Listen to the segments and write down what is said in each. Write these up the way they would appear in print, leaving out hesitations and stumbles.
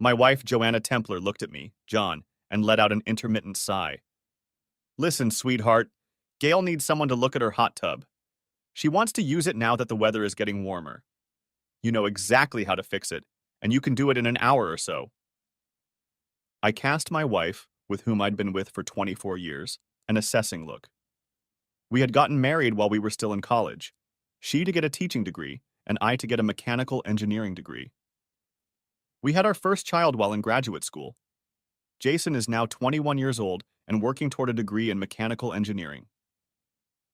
My wife, Joanna Templer, looked at me, John, and let out an intermittent sigh. Listen, sweetheart, Gail needs someone to look at her hot tub. She wants to use it now that the weather is getting warmer. You know exactly how to fix it, and you can do it in an hour or so. I cast my wife, with whom I'd been with for 24 years, an assessing look. We had gotten married while we were still in college, she to get a teaching degree, and I to get a mechanical engineering degree. We had our first child while in graduate school. Jason is now 21 years old and working toward a degree in mechanical engineering.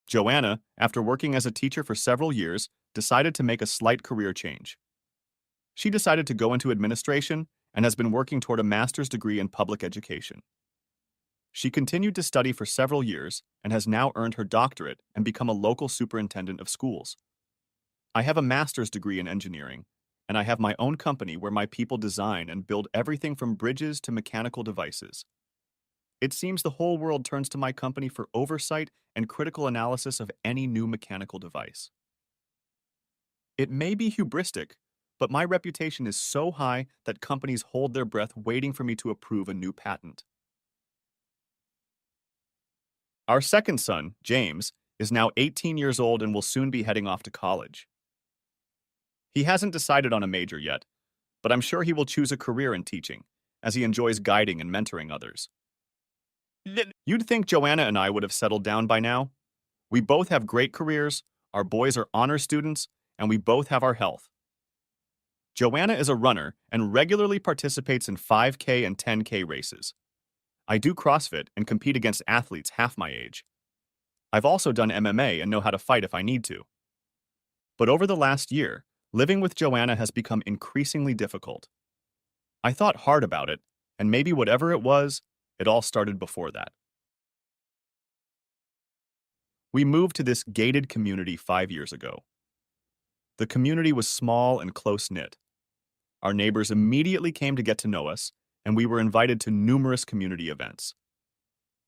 Joanna, after working as a teacher for several years, decided to make a slight career change. She decided to go into administration and has been working toward a master's degree in public education. She continued to study for several years and has now earned her doctorate and become a local superintendent of schools. I have a master's degree in engineering, and I have my own company where my people design and build everything from bridges to mechanical devices. It seems the whole world turns to my company for oversight and critical analysis of any new mechanical device. It may be hubristic, but my reputation is so high that companies hold their breath waiting for me to approve a new patent. Our second son, James, is now 18 years old and will soon be heading off to college. He hasn't decided on a major yet, but I'm sure he will choose a career in teaching, as he enjoys guiding and mentoring others. You'd think Joanna and I would have settled down by now. We both have great careers, our boys are honor students, and we both have our health. Joanna is a runner and regularly participates in 5K and 10K races. I do CrossFit and compete against athletes half my age. I've also done MMA and know how to fight if I need to. But over the last year, living with Joanna has become increasingly difficult. I thought hard about it, and maybe whatever it was, it all started before that. We moved to this gated community 5 years ago. The community was small and close-knit. Our neighbors immediately came to get to know us, and we were invited to numerous community events.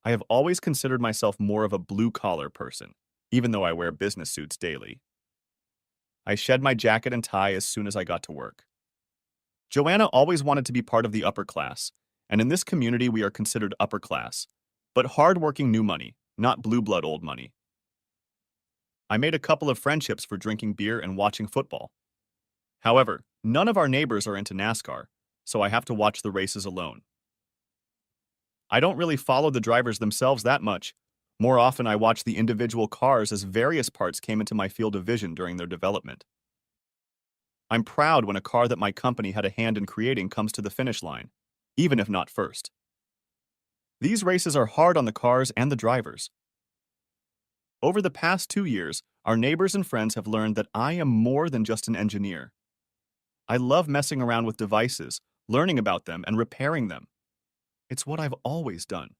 I have always considered myself more of a blue-collar person, even though I wear business suits daily. I shed my jacket and tie as soon as I got to work. Joanna always wanted to be part of the upper class, and in this community we are considered upper class, but hard-working new money, not blue-blood old money. I made a couple of friendships for drinking beer and watching football. However, none of our neighbors are into NASCAR, so I have to watch the races alone. I don't really follow the drivers themselves that much. More often I watch the individual cars as various parts came into my field of vision during their development. I'm proud when a car that my company had a hand in creating comes to the finish line, even if not first. These races are hard on the cars and the drivers. Over the past 2 years, our neighbors and friends have learned that I am more than just an engineer. I love messing around with devices, learning about them, and repairing them. It's what I've always done.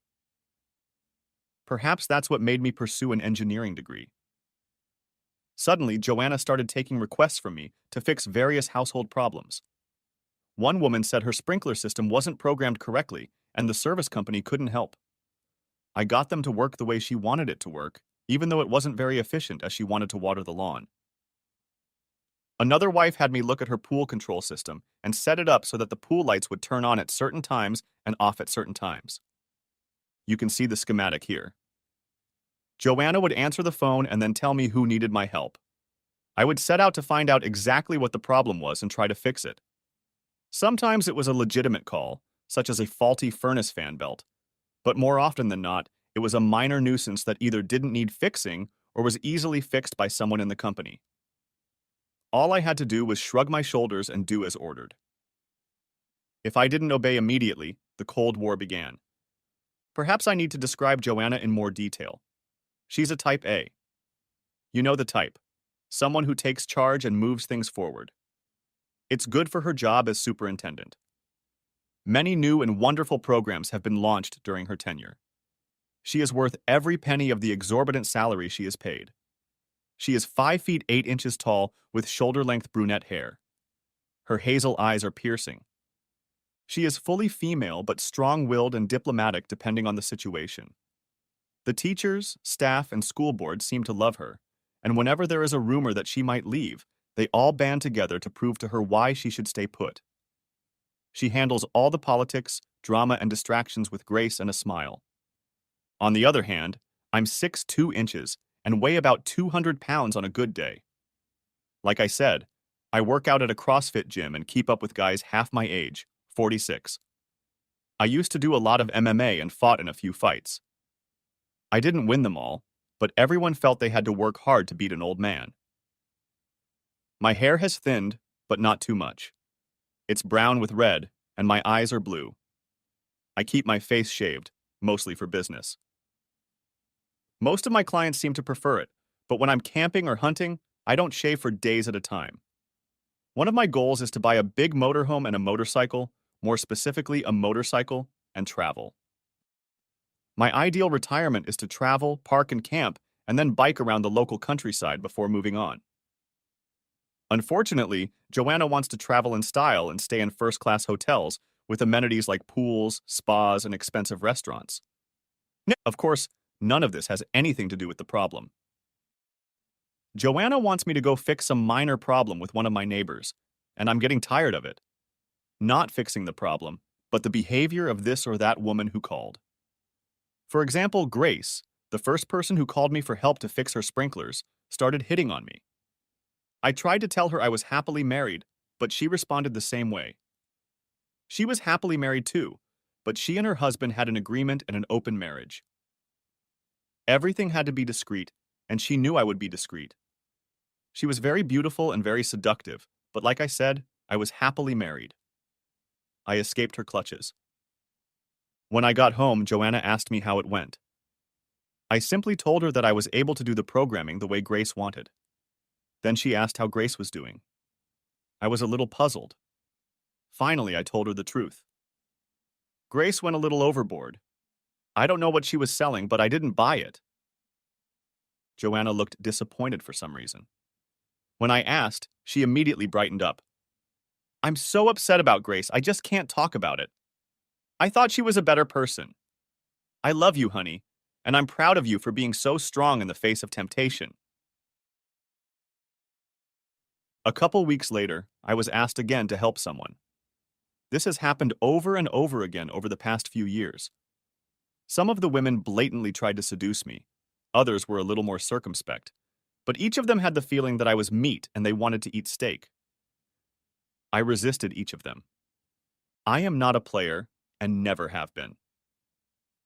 Perhaps that's what made me pursue an engineering degree. Suddenly, Joanna started taking requests from me to fix various household problems. One woman said her sprinkler system wasn't programmed correctly and the service company couldn't help. I got them to work the way she wanted it to work, even though it wasn't very efficient as she wanted to water the lawn. Another wife had me look at her pool control system and set it up so that the pool lights would turn on at certain times and off at certain times. You can see the schematic here. Joanna would answer the phone and then tell me who needed my help. I would set out to find out exactly what the problem was and try to fix it. Sometimes it was a legitimate call, such as a faulty furnace fan belt, but more often than not, it was a minor nuisance that either didn't need fixing or was easily fixed by someone in the company. All I had to do was shrug my shoulders and do as ordered. If I didn't obey immediately, the Cold War began. Perhaps I need to describe Joanna in more detail. She's a type A. You know the type. Someone who takes charge and moves things forward. It's good for her job as superintendent. Many new and wonderful programs have been launched during her tenure. She is worth every penny of the exorbitant salary she is paid. She is 5 feet 8 inches tall with shoulder-length brunette hair. Her hazel eyes are piercing. She is fully female but strong-willed and diplomatic depending on the situation. The teachers, staff, and school board seem to love her, and whenever there is a rumor that she might leave, they all band together to prove to her why she should stay put. She handles all the politics, drama, and distractions with grace and a smile. On the other hand, I'm 6'2" and weigh about 200 pounds on a good day. Like I said, I work out at a CrossFit gym and keep up with guys half my age, 46. I used to do a lot of MMA and fought in a few fights. I didn't win them all, but everyone felt they had to work hard to beat an old man. My hair has thinned, but not too much. It's brown with red, and my eyes are blue. I keep my face shaved, mostly for business. Most of my clients seem to prefer it, but when I'm camping or hunting, I don't shave for days at a time. One of my goals is to buy a big motorhome and a motorcycle, more specifically a motorcycle, and travel. My ideal retirement is to travel, park, and camp, and then bike around the local countryside before moving on. Unfortunately, Joanna wants to travel in style and stay in first-class hotels with amenities like pools, spas, and expensive restaurants. Of course, none of this has anything to do with the problem. Joanna wants me to go fix some minor problem with one of my neighbors, and I'm getting tired of it. Not fixing the problem, but the behavior of this or that woman who called. For example, Grace, the first person who called me for help to fix her sprinklers, started hitting on me. I tried to tell her I was happily married, but she responded the same way. She was happily married too, but she and her husband had an agreement and an open marriage. Everything had to be discreet, and she knew I would be discreet. She was very beautiful and very seductive, but like I said, I was happily married. I escaped her clutches. When I got home, Joanna asked me how it went. I simply told her that I was able to do the programming the way Grace wanted. Then she asked how Grace was doing. I was a little puzzled. Finally, I told her the truth. Grace went a little overboard. I don't know what she was selling, but I didn't buy it. Joanna looked disappointed for some reason. When I asked, she immediately brightened up. I'm so upset about Grace, I just can't talk about it. I thought she was a better person. I love you, honey, and I'm proud of you for being so strong in the face of temptation. A couple weeks later, I was asked again to help someone. This has happened over and over again over the past few years. Some of the women blatantly tried to seduce me. Others were a little more circumspect. But each of them had the feeling that I was meat and they wanted to eat steak. I resisted each of them. I am not a player and never have been.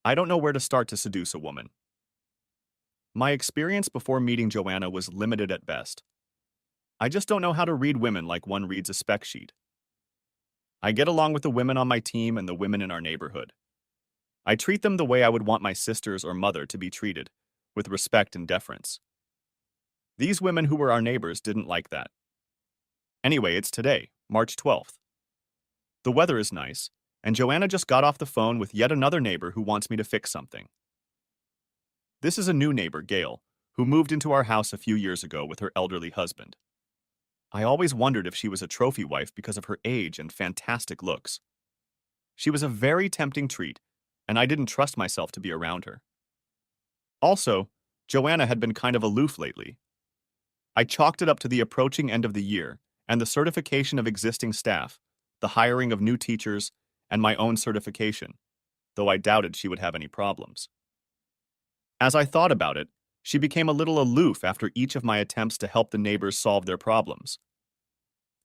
I don't know where to start to seduce a woman. My experience before meeting Joanna was limited at best. I just don't know how to read women like one reads a spec sheet. I get along with the women on my team and the women in our neighborhood. I treat them the way I would want my sisters or mother to be treated, with respect and deference. These women who were our neighbors didn't like that. Anyway, it's today, March 12th. The weather is nice, and Joanna just got off the phone with yet another neighbor who wants me to fix something. This is a new neighbor, Gail, who moved into our house a few years ago with her elderly husband. I always wondered if she was a trophy wife because of her age and fantastic looks. She was a very tempting treat, and I didn't trust myself to be around her. Also, Joanna had been kind of aloof lately. I chalked it up to the approaching end of the year and the certification of existing staff, the hiring of new teachers, and my own certification, though I doubted she would have any problems. As I thought about it, she became a little aloof after each of my attempts to help the neighbors solve their problems.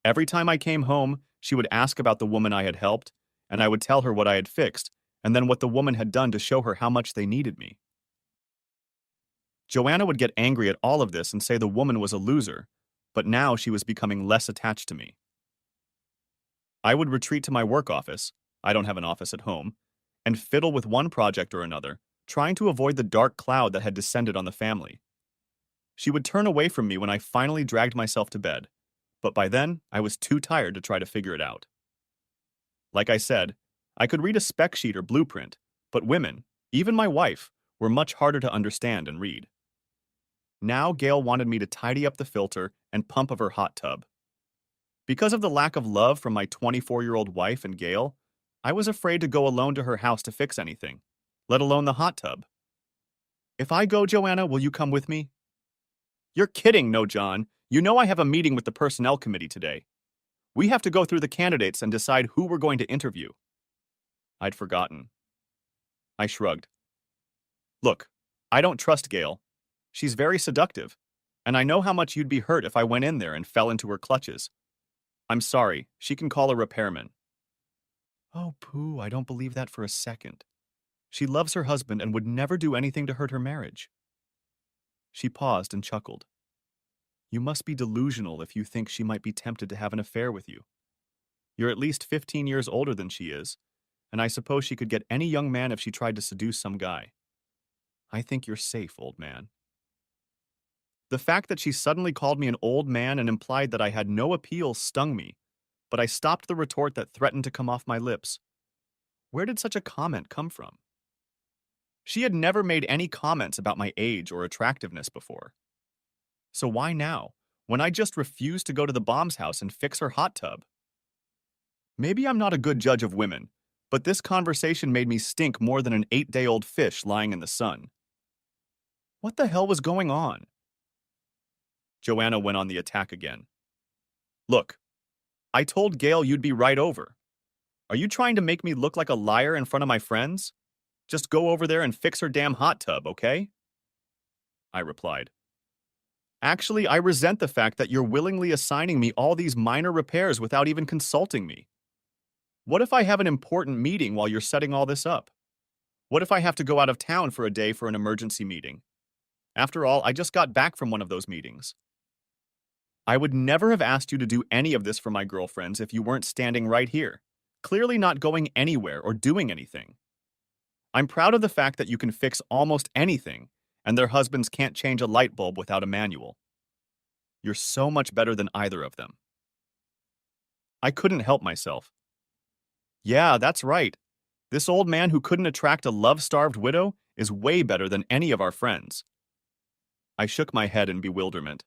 Every time I came home, she would ask about the woman I had helped, and I would tell her what I had fixed, and then what the woman had done to show her how much they needed me. Joanna would get angry at all of this and say the woman was a loser, but now she was becoming less attached to me. I would retreat to my work office, I don't have an office at home, and fiddle with one project or another, trying to avoid the dark cloud that had descended on the family. She would turn away from me when I finally dragged myself to bed, but by then I was too tired to try to figure it out. Like I said, I could read a spec sheet or blueprint, but women, even my wife, were much harder to understand and read. Now Gail wanted me to tidy up the filter and pump of her hot tub. Because of the lack of love from my 24-year-old wife and Gail, I was afraid to go alone to her house to fix anything, let alone the hot tub. If I go, Joanna, will you come with me? You're kidding, no, John. You know I have a meeting with the personnel committee today. We have to go through the candidates and decide who we're going to interview. I'd forgotten. I shrugged. Look, I don't trust Gail. She's very seductive, and I know how much you'd be hurt if I went in there and fell into her clutches. I'm sorry, she can call a repairman. Oh, pooh, I don't believe that for a second. She loves her husband and would never do anything to hurt her marriage. She paused and chuckled. You must be delusional if you think she might be tempted to have an affair with you. You're at least 15 years older than she is, and I suppose she could get any young man if she tried to seduce some guy. I think you're safe, old man. The fact that she suddenly called me an old man and implied that I had no appeal stung me, but I stopped the retort that threatened to come off my lips. Where did such a comment come from? She had never made any comments about my age or attractiveness before. So why now, when I just refused to go to the bomb's house and fix her hot tub? Maybe I'm not a good judge of women, but this conversation made me stink more than an 8-day-old fish lying in the sun. What the hell was going on? Joanna went on the attack again. Look, I told Gail you'd be right over. Are you trying to make me look like a liar in front of my friends? Just go over there and fix her damn hot tub, okay? I replied. Actually, I resent the fact that you're willingly assigning me all these minor repairs without even consulting me. What if I have an important meeting while you're setting all this up? What if I have to go out of town for a day for an emergency meeting? After all, I just got back from one of those meetings. I would never have asked you to do any of this for my girlfriends if you weren't standing right here, clearly not going anywhere or doing anything. I'm proud of the fact that you can fix almost anything, and their husbands can't change a light bulb without a manual. You're so much better than either of them. I couldn't help myself. Yeah, that's right. This old man who couldn't attract a love-starved widow is way better than any of our friends. I shook my head in bewilderment.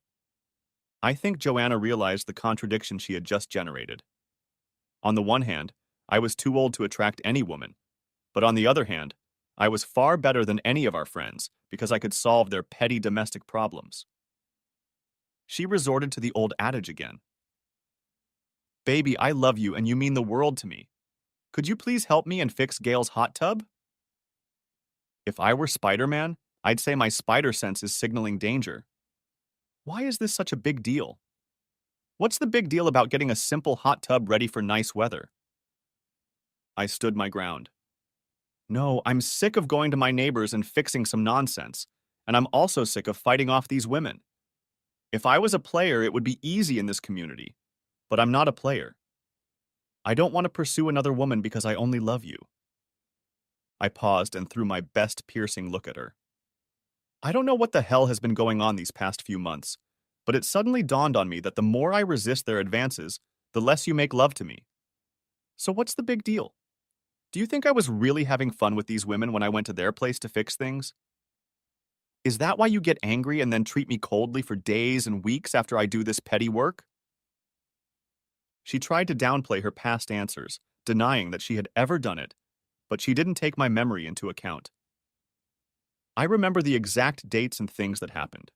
I think Joanna realized the contradiction she had just generated. On the one hand, I was too old to attract any woman, but on the other hand, I was far better than any of our friends because I could solve their petty domestic problems. She resorted to the old adage again. Baby, I love you and you mean the world to me. Could you please help me and fix Gail's hot tub? If I were Spider-Man, I'd say my spider sense is signaling danger. Why is this such a big deal? What's the big deal about getting a simple hot tub ready for nice weather? I stood my ground. No, I'm sick of going to my neighbors and fixing some nonsense, and I'm also sick of fighting off these women. If I was a player, it would be easy in this community, but I'm not a player. I don't want to pursue another woman because I only love you. I paused and threw my best piercing look at her. I don't know what the hell has been going on these past few months, but it suddenly dawned on me that the more I resist their advances, the less you make love to me. So what's the big deal? Do you think I was really having fun with these women when I went to their place to fix things? Is that why you get angry and then treat me coldly for days and weeks after I do this petty work? She tried to downplay her past answers, denying that she had ever done it, but she didn't take my memory into account. I remember the exact dates and things that happened.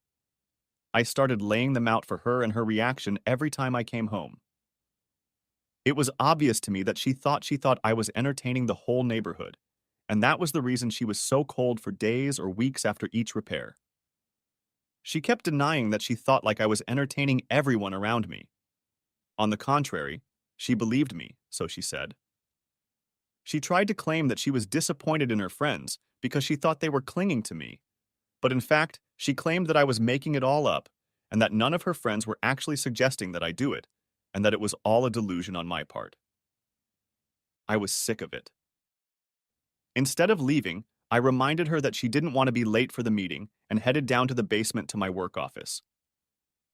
I started laying them out for her and her reaction every time I came home. It was obvious to me that she thought I was entertaining the whole neighborhood, and that was the reason she was so cold for days or weeks after each repair. She kept denying that she thought like I was entertaining everyone around me. On the contrary, she believed me, so she said. She tried to claim that she was disappointed in her friends because she thought they were clinging to me, but in fact, she claimed that I was making it all up and that none of her friends were actually suggesting that I do it, and that it was all a delusion on my part. I was sick of it. Instead of leaving, I reminded her that she didn't want to be late for the meeting and headed down to the basement to my work office.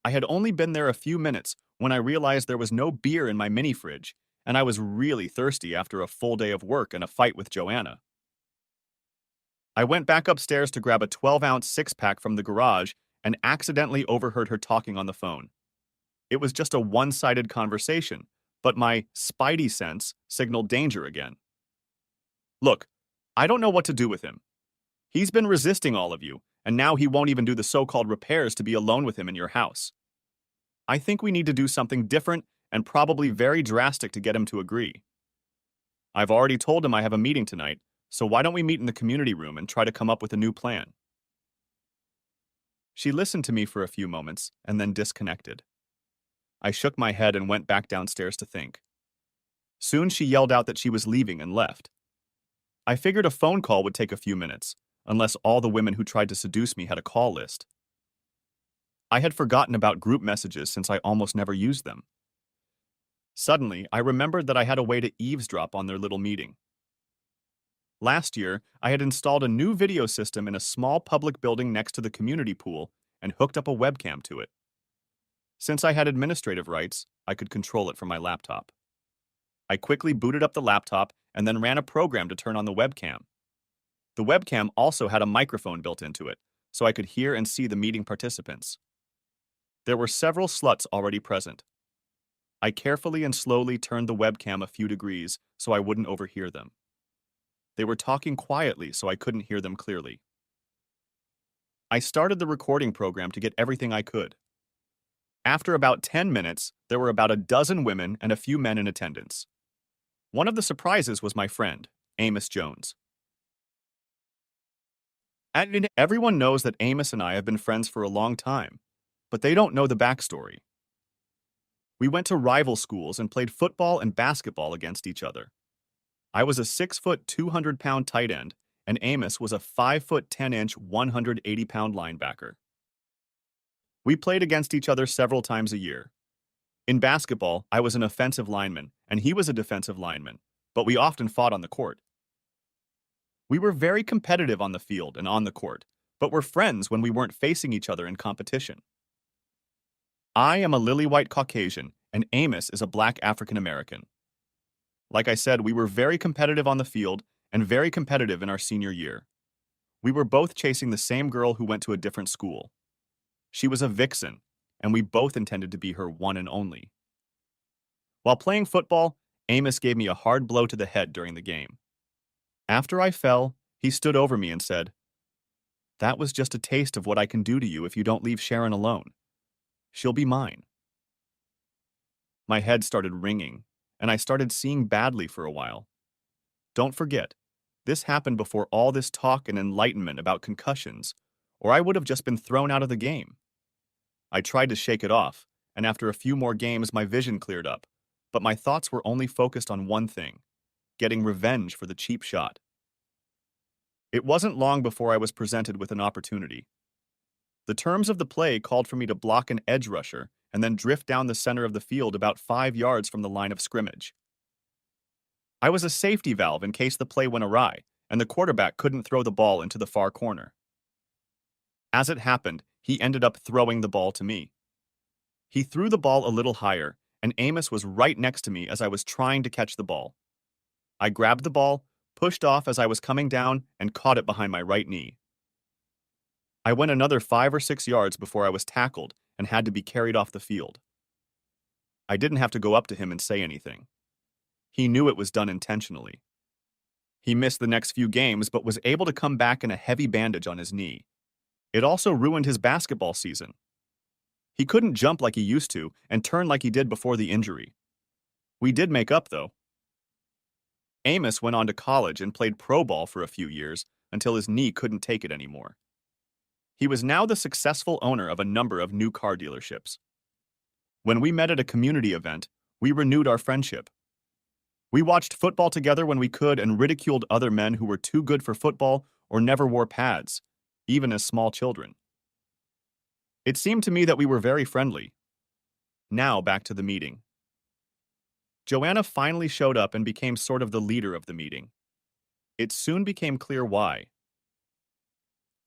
I had only been there a few minutes when I realized there was no beer in my mini fridge, and I was really thirsty after a full day of work and a fight with Joanna. I went back upstairs to grab a 12-ounce six-pack from the garage and accidentally overheard her talking on the phone. It was just a one-sided conversation, but my spidey sense signaled danger again. Look, I don't know what to do with him. He's been resisting all of you, and now he won't even do the so-called repairs to be alone with him in your house. I think we need to do something different and probably very drastic to get him to agree. I've already told him I have a meeting tonight, so why don't we meet in the community room and try to come up with a new plan? She listened to me for a few moments and then disconnected. I shook my head and went back downstairs to think. Soon she yelled out that she was leaving and left. I figured a phone call would take a few minutes, unless all the women who tried to seduce me had a call list. I had forgotten about group messages since I almost never used them. Suddenly, I remembered that I had a way to eavesdrop on their little meeting. Last year, I had installed a new video system in a small public building next to the community pool and hooked up a webcam to it. Since I had administrative rights, I could control it from my laptop. I quickly booted up the laptop and then ran a program to turn on the webcam. The webcam also had a microphone built into it, so I could hear and see the meeting participants. There were several sluts already present. I carefully and slowly turned the webcam a few degrees so I wouldn't overhear them. They were talking quietly so I couldn't hear them clearly. I started the recording program to get everything I could. After about 10 minutes, there were about a dozen women and a few men in attendance. One of the surprises was my friend, Amos Jones. Everyone knows that Amos and I have been friends for a long time, but they don't know the backstory. We went to rival schools and played football and basketball against each other. I was a 6-foot, 200-pound tight end, and Amos was a 5-foot, 10-inch, 180-pound linebacker. We played against each other several times a year. In basketball, I was an offensive lineman, and he was a defensive lineman, but we often fought on the court. We were very competitive on the field and on the court, but were friends when we weren't facing each other in competition. I am a lily-white Caucasian, and Amos is a black African American. Like I said, we were very competitive on the field and very competitive in our senior year. We were both chasing the same girl who went to a different school. She was a vixen, and we both intended to be her one and only. While playing football, Amos gave me a hard blow to the head during the game. After I fell, he stood over me and said, "That was just a taste of what I can do to you if you don't leave Sharon alone. She'll be mine." My head started ringing, and I started seeing badly for a while. Don't forget, this happened before all this talk and enlightenment about concussions, or I would have just been thrown out of the game. I tried to shake it off, and after a few more games my vision cleared up, but my thoughts were only focused on one thing: getting revenge for the cheap shot. It wasn't long before I was presented with an opportunity. The terms of the play called for me to block an edge rusher and then drift down the center of the field about 5 yards from the line of scrimmage. I was a safety valve in case the play went awry and the quarterback couldn't throw the ball into the far corner. As it happened, he ended up throwing the ball to me. He threw the ball a little higher, and Amos was right next to me as I was trying to catch the ball. I grabbed the ball, pushed off as I was coming down, and caught it behind my right knee. I went another 5 or 6 yards before I was tackled and had to be carried off the field. I didn't have to go up to him and say anything. He knew it was done intentionally. He missed the next few games but was able to come back in a heavy bandage on his knee. It also ruined his basketball season. He couldn't jump like he used to and turn like he did before the injury. We did make up, though. Amos went on to college and played pro ball for a few years until his knee couldn't take it anymore. He was now the successful owner of a number of new car dealerships. When we met at a community event, we renewed our friendship. We watched football together when we could and ridiculed other men who were too good for football or never wore pads, even as small children. It seemed to me that we were very friendly. Now back to the meeting. Joanna finally showed up and became sort of the leader of the meeting. It soon became clear why.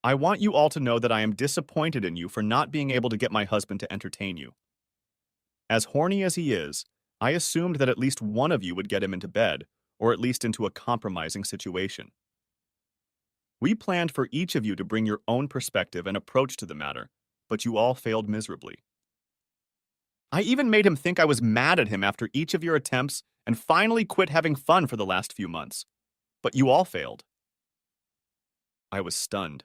I want you all to know that I am disappointed in you for not being able to get my husband to entertain you. As horny as he is, I assumed that at least one of you would get him into bed, or at least into a compromising situation. We planned for each of you to bring your own perspective and approach to the matter, but you all failed miserably. I even made him think I was mad at him after each of your attempts and finally quit having fun for the last few months, but you all failed. I was stunned.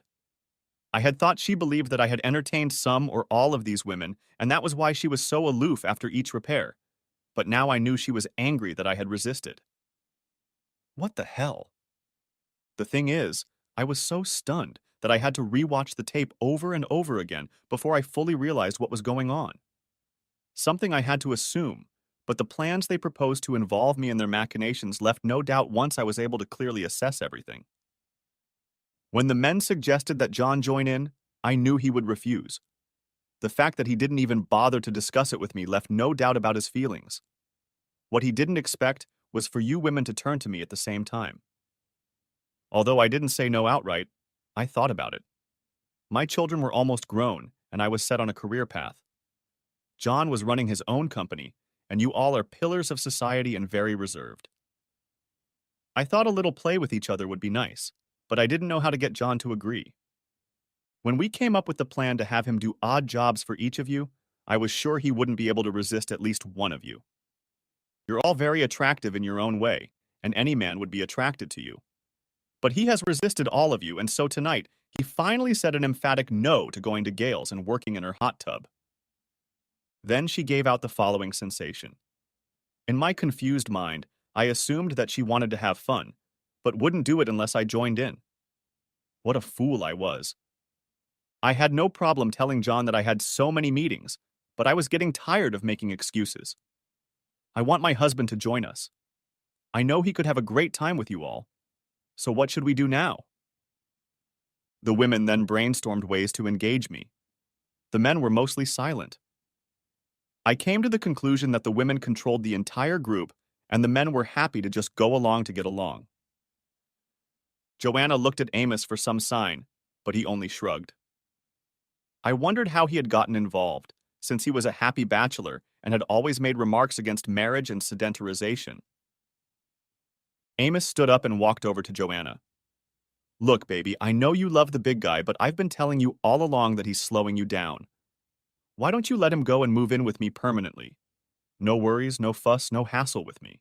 I had thought she believed that I had entertained some or all of these women, and that was why she was so aloof after each repair. but now I knew she was angry that I had resisted. What the hell? The thing is, I was so stunned that I had to rewatch the tape over and over again before I fully realized what was going on. Something I had to assume, but the plans they proposed to involve me in their machinations left no doubt once I was able to clearly assess everything. When the men suggested that John join in, I knew he would refuse. The fact that he didn't even bother to discuss it with me left no doubt about his feelings. What he didn't expect was for you women to turn to me at the same time. Although I didn't say no outright, I thought about it. My children were almost grown, and I was set on a career path. John was running his own company, and you all are pillars of society and very reserved. I thought a little play with each other would be nice, but I didn't know how to get John to agree. When we came up with the plan to have him do odd jobs for each of you, I was sure he wouldn't be able to resist at least one of you. You're all very attractive in your own way, and any man would be attracted to you. But he has resisted all of you, and so tonight, he finally said an emphatic no to going to Gale's and working in her hot tub. Then she gave out the following sensation. In my confused mind, I assumed that she wanted to have fun, but wouldn't do it unless I joined in. What a fool I was. I had no problem telling John that I had so many meetings, but I was getting tired of making excuses. I want my husband to join us. I know he could have a great time with you all. So what should we do now? The women then brainstormed ways to engage me. The men were mostly silent. I came to the conclusion that the women controlled the entire group and the men were happy to just go along to get along. Joanna looked at Amos for some sign, but he only shrugged. I wondered how he had gotten involved, since he was a happy bachelor and had always made remarks against marriage and sedentarization. Amos stood up and walked over to Joanna. Look, baby, I know you love the big guy, but I've been telling you all along that he's slowing you down. Why don't you let him go and move in with me permanently? No worries, no fuss, no hassle with me.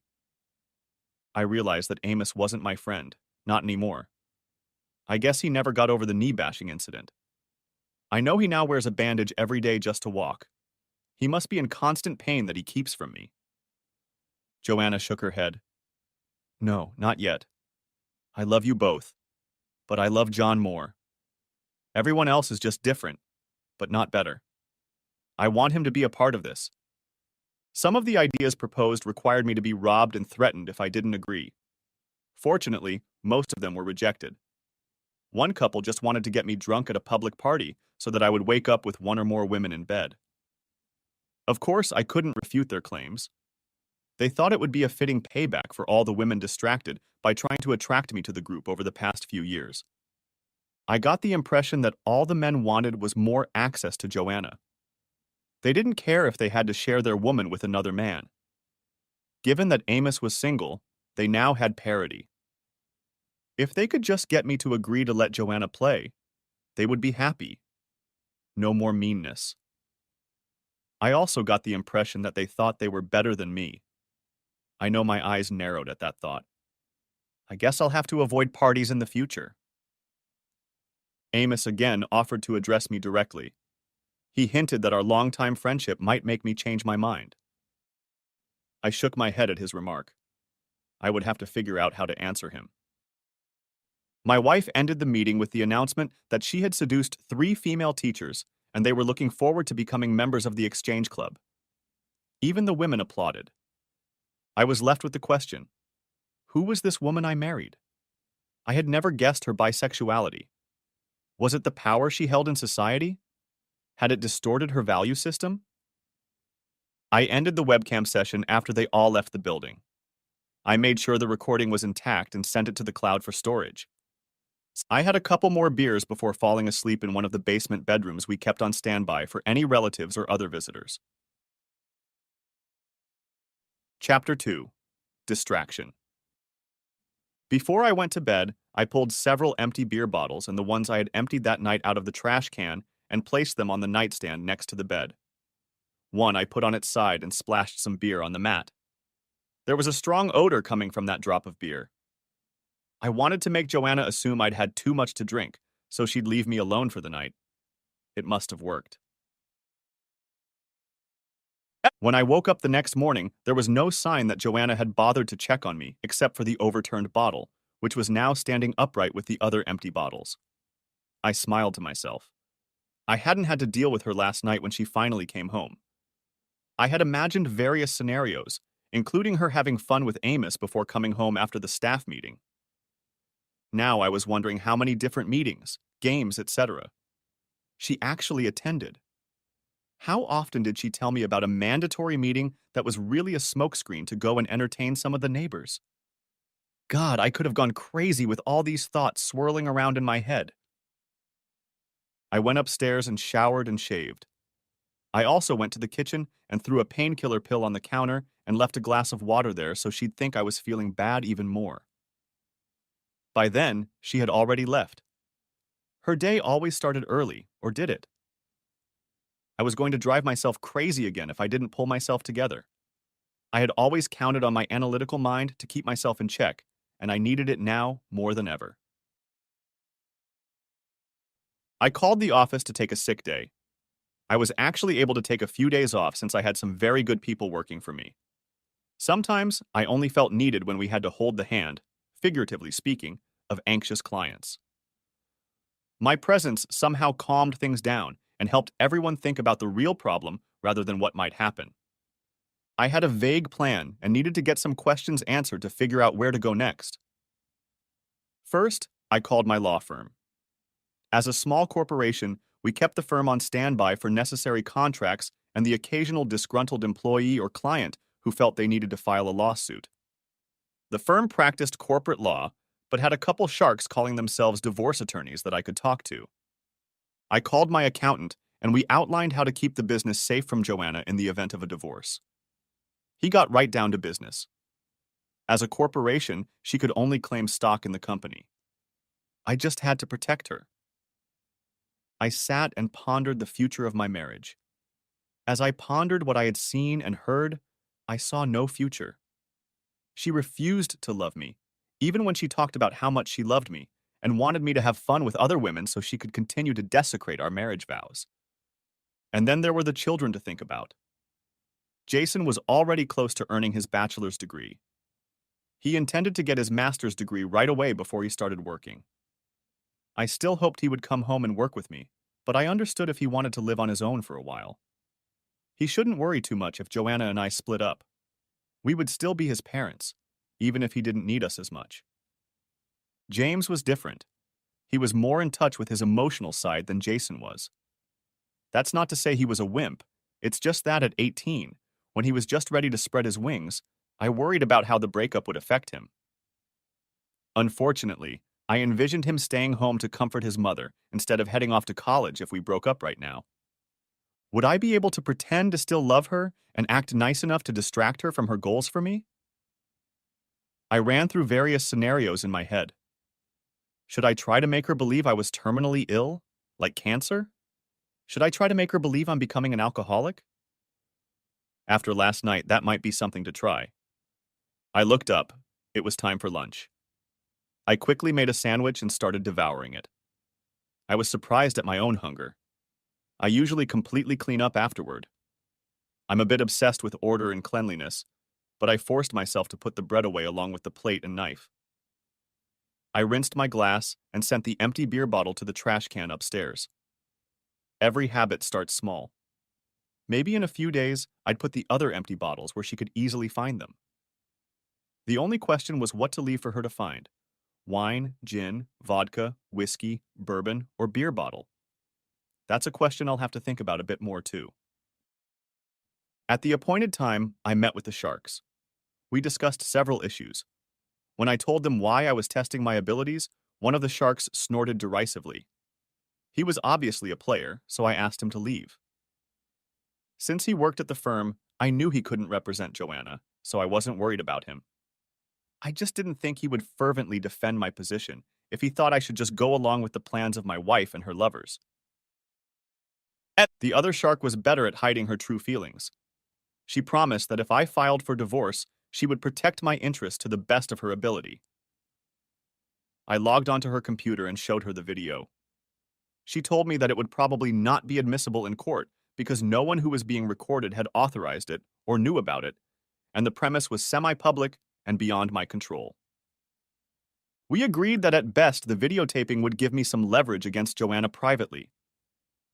I realized that Amos wasn't my friend, not anymore. I guess he never got over the knee-bashing incident. I know he now wears a bandage every day just to walk. He must be in constant pain that he keeps from me. Joanna shook her head. No, not yet. I love you both, but I love John more. Everyone else is just different, but not better. I want him to be a part of this. Some of the ideas proposed required me to be robbed and threatened if I didn't agree. Fortunately, most of them were rejected. One couple just wanted to get me drunk at a public party so that I would wake up with one or more women in bed. Of course, I couldn't refute their claims. They thought it would be a fitting payback for all the women distracted by trying to attract me to the group over the past few years. I got the impression that all the men wanted was more access to Joanna. They didn't care if they had to share their woman with another man. Given that Amos was single, they now had parity. If they could just get me to agree to let Joanna play, they would be happy. No more meanness. I also got the impression that they thought they were better than me. I know my eyes narrowed at that thought. I guess I'll have to avoid parties in the future. Amos again offered to address me directly. He hinted that our longtime friendship might make me change my mind. I shook my head at his remark. I would have to figure out how to answer him. My wife ended the meeting with the announcement that she had seduced 3 female teachers and they were looking forward to becoming members of the exchange club. Even the women applauded. I was left with the question, who was this woman I married? I had never guessed her bisexuality. Was it the power she held in society? Had it distorted her value system? I ended the webcam session after they all left the building. I made sure the recording was intact and sent it to the cloud for storage. I had a couple more beers before falling asleep in one of the basement bedrooms we kept on standby for any relatives or other visitors. Chapter 2. Distraction. Before I went to bed, I pulled several empty beer bottles and the ones I had emptied that night out of the trash can and placed them on the nightstand next to the bed. One I put on its side and splashed some beer on the mat. There was a strong odor coming from that drop of beer. I wanted to make Joanna assume I'd had too much to drink, so she'd leave me alone for the night. It must have worked. When I woke up the next morning, there was no sign that Joanna had bothered to check on me except for the overturned bottle, which was now standing upright with the other empty bottles. I smiled to myself. I hadn't had to deal with her last night when she finally came home. I had imagined various scenarios, including her having fun with Amos before coming home after the staff meeting. Now I was wondering how many different meetings, games, etc. she actually attended. How often did she tell me about a mandatory meeting that was really a smokescreen to go and entertain some of the neighbors? God, I could have gone crazy with all these thoughts swirling around in my head. I went upstairs and showered and shaved. I also went to the kitchen and threw a painkiller pill on the counter and left a glass of water there so she'd think I was feeling bad even more. By then, she had already left. Her day always started early, or did it? I was going to drive myself crazy again if I didn't pull myself together. I had always counted on my analytical mind to keep myself in check, and I needed it now more than ever. I called the office to take a sick day. I was actually able to take a few days off since I had some very good people working for me. Sometimes I only felt needed when we had to hold the hand, figuratively speaking, of anxious clients. My presence somehow calmed things down and helped everyone think about the real problem rather than what might happen. I had a vague plan and needed to get some questions answered to figure out where to go next. First, I called my law firm. As a small corporation, we kept the firm on standby for necessary contracts and the occasional disgruntled employee or client who felt they needed to file a lawsuit. The firm practiced corporate law, but had a couple sharks calling themselves divorce attorneys that I could talk to. I called my accountant, and we outlined how to keep the business safe from Joanna in the event of a divorce. He got right down to business. As a corporation, she could only claim stock in the company. I just had to protect her. I sat and pondered the future of my marriage. As I pondered what I had seen and heard, I saw no future. She refused to love me, even when she talked about how much she loved me, and wanted me to have fun with other women so she could continue to desecrate our marriage vows. And then there were the children to think about. Jason was already close to earning his bachelor's degree. He intended to get his master's degree right away before he started working. I still hoped he would come home and work with me, but I understood if he wanted to live on his own for a while. He shouldn't worry too much if Joanna and I split up. We would still be his parents, even if he didn't need us as much. James was different. He was more in touch with his emotional side than Jason was. That's not to say he was a wimp. It's just that at 18, when he was just ready to spread his wings, I worried about how the breakup would affect him. Unfortunately, I envisioned him staying home to comfort his mother instead of heading off to college if we broke up right now. Would I be able to pretend to still love her and act nice enough to distract her from her goals for me? I ran through various scenarios in my head. Should I try to make her believe I was terminally ill, like cancer? Should I try to make her believe I'm becoming an alcoholic? After last night, that might be something to try. I looked up. It was time for lunch. I quickly made a sandwich and started devouring it. I was surprised at my own hunger. I usually completely clean up afterward. I'm a bit obsessed with order and cleanliness, but I forced myself to put the bread away along with the plate and knife. I rinsed my glass and sent the empty beer bottle to the trash can upstairs. Every habit starts small. Maybe in a few days, I'd put the other empty bottles where she could easily find them. The only question was what to leave for her to find: wine, gin, vodka, whiskey, bourbon, or beer bottle. That's a question I'll have to think about a bit more too. At the appointed time, I met with the Sharks. We discussed several issues. When I told them why I was testing my abilities, one of the Sharks snorted derisively. He was obviously a player, so I asked him to leave. Since he worked at the firm, I knew he couldn't represent Joanna, so I wasn't worried about him. I just didn't think he would fervently defend my position if he thought I should just go along with the plans of my wife and her lovers. The other Shark was better at hiding her true feelings. She promised that if I filed for divorce, she would protect my interests to the best of her ability. I logged onto her computer and showed her the video. She told me that it would probably not be admissible in court because no one who was being recorded had authorized it or knew about it, and the premise was semi-public and beyond my control. We agreed that at best the videotaping would give me some leverage against Joanna privately.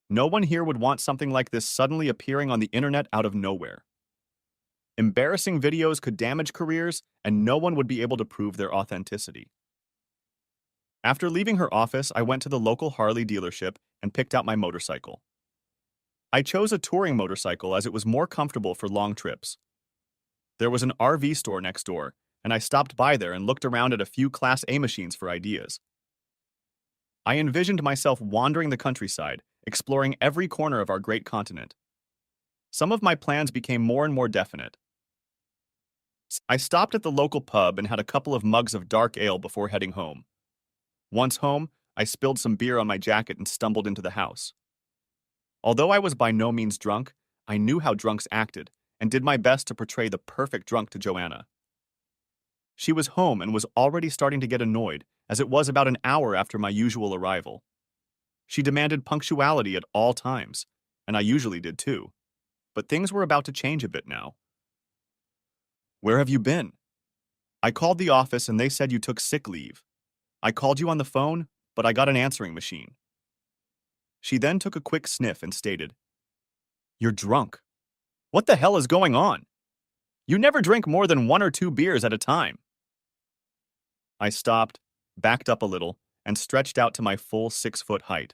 No one here would want something like this suddenly appearing on the internet out of nowhere. Embarrassing videos could damage careers, and no one would be able to prove their authenticity. After leaving her office, I went to the local Harley dealership and picked out my motorcycle. I chose a touring motorcycle as it was more comfortable for long trips. There was an RV store next door, and I stopped by there and looked around at a few Class A machines for ideas. I envisioned myself wandering the countryside, exploring every corner of our great continent. Some of my plans became more and more definite. I stopped at the local pub and had a couple of mugs of dark ale before heading home. Once home, I spilled some beer on my jacket and stumbled into the house. Although I was by no means drunk, I knew how drunks acted and did my best to portray the perfect drunk to Joanna. She was home and was already starting to get annoyed, as it was about an hour after my usual arrival. She demanded punctuality at all times, and I usually did too. But things were about to change a bit now. "Where have you been?" "I called the office and they said you took sick leave. I called you on the phone, but I got an answering machine." She then took a quick sniff and stated, "You're drunk. What the hell is going on? You never drink more than 1 or 2 beers at a time." I stopped, backed up a little, and stretched out to my full 6-foot height.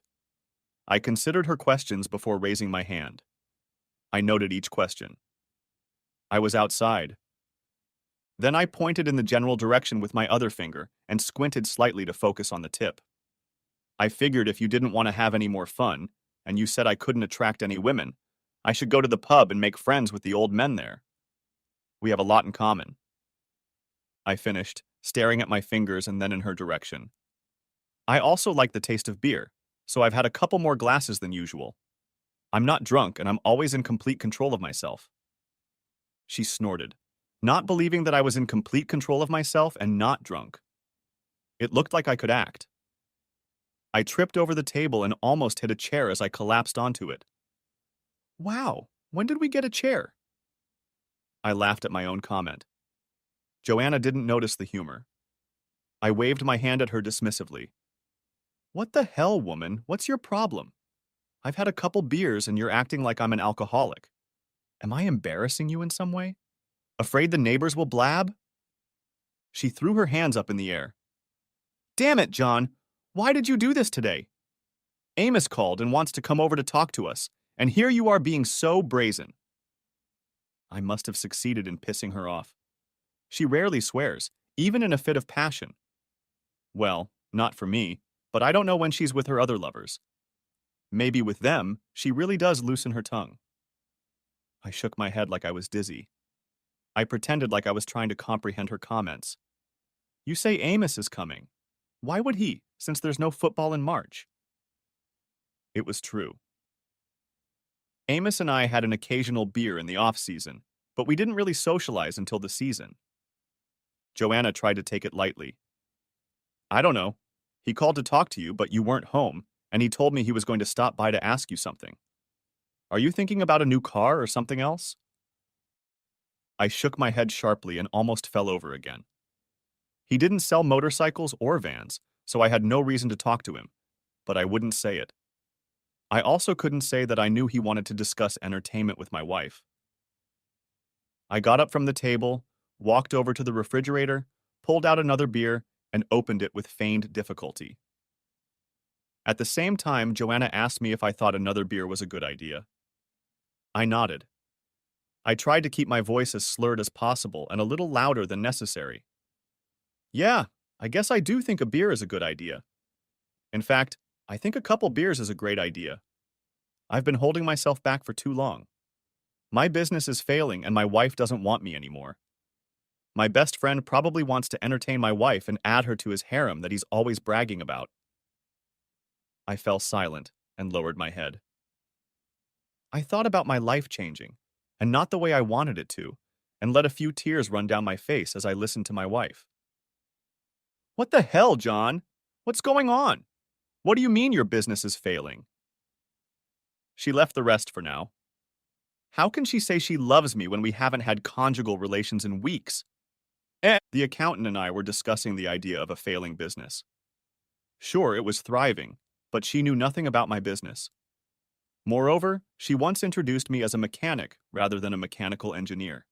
I considered her questions before raising my hand. I noted each question. I was outside. Then I pointed in the general direction with my other finger and squinted slightly to focus on the tip. I figured if you didn't want to have any more fun, and you said I couldn't attract any women, I should go to the pub and make friends with the old men there. We have a lot in common. I finished, staring at my fingers and then in her direction. I also like the taste of beer, so I've had a couple more glasses than usual. I'm not drunk and I'm always in complete control of myself. She snorted, not believing that I was in complete control of myself and not drunk. It looked like I could act. I tripped over the table and almost hit a chair as I collapsed onto it. "Wow, when did we get a chair?" I laughed at my own comment. Joanna didn't notice the humor. I waved my hand at her dismissively. "What the hell, woman? What's your problem? I've had a couple beers and you're acting like I'm an alcoholic. Am I embarrassing you in some way? Afraid the neighbors will blab?" She threw her hands up in the air. "Damn it, John! Why did you do this today? Amos called and wants to come over to talk to us, and here you are being so brazen." I must have succeeded in pissing her off. She rarely swears, even in a fit of passion. Well, not for me, but I don't know when she's with her other lovers. Maybe with them, she really does loosen her tongue. I shook my head like I was dizzy. I pretended like I was trying to comprehend her comments. "You say Amos is coming. Why would he, since there's no football in March?" It was true. Amos and I had an occasional beer in the off-season, but we didn't really socialize until the season. Joanna tried to take it lightly. "I don't know. He called to talk to you, but you weren't home, and he told me he was going to stop by to ask you something. Are you thinking about a new car or something else?" I shook my head sharply and almost fell over again. He didn't sell motorcycles or vans, so I had no reason to talk to him, but I wouldn't say it. I also couldn't say that I knew he wanted to discuss entertainment with my wife. I got up from the table, walked over to the refrigerator, pulled out another beer, and opened it with feigned difficulty. At the same time, Joanna asked me if I thought another beer was a good idea. I nodded. I tried to keep my voice as slurred as possible and a little louder than necessary. "Yeah, I guess I do think a beer is a good idea. In fact, I think a couple beers is a great idea. I've been holding myself back for too long. My business is failing and my wife doesn't want me anymore. My best friend probably wants to entertain my wife and add her to his harem that he's always bragging about." I fell silent and lowered my head. I thought about my life changing, and not the way I wanted it to, and let a few tears run down my face as I listened to my wife. "What the hell, John? What's going on? What do you mean your business is failing?" She left the rest for now, How can she say she loves me when we haven't had conjugal relations in weeks? The accountant and I were discussing the idea of a failing business. Sure, it was thriving, but she knew nothing about my business. Moreover, she once introduced me as a mechanic rather than a mechanical engineer.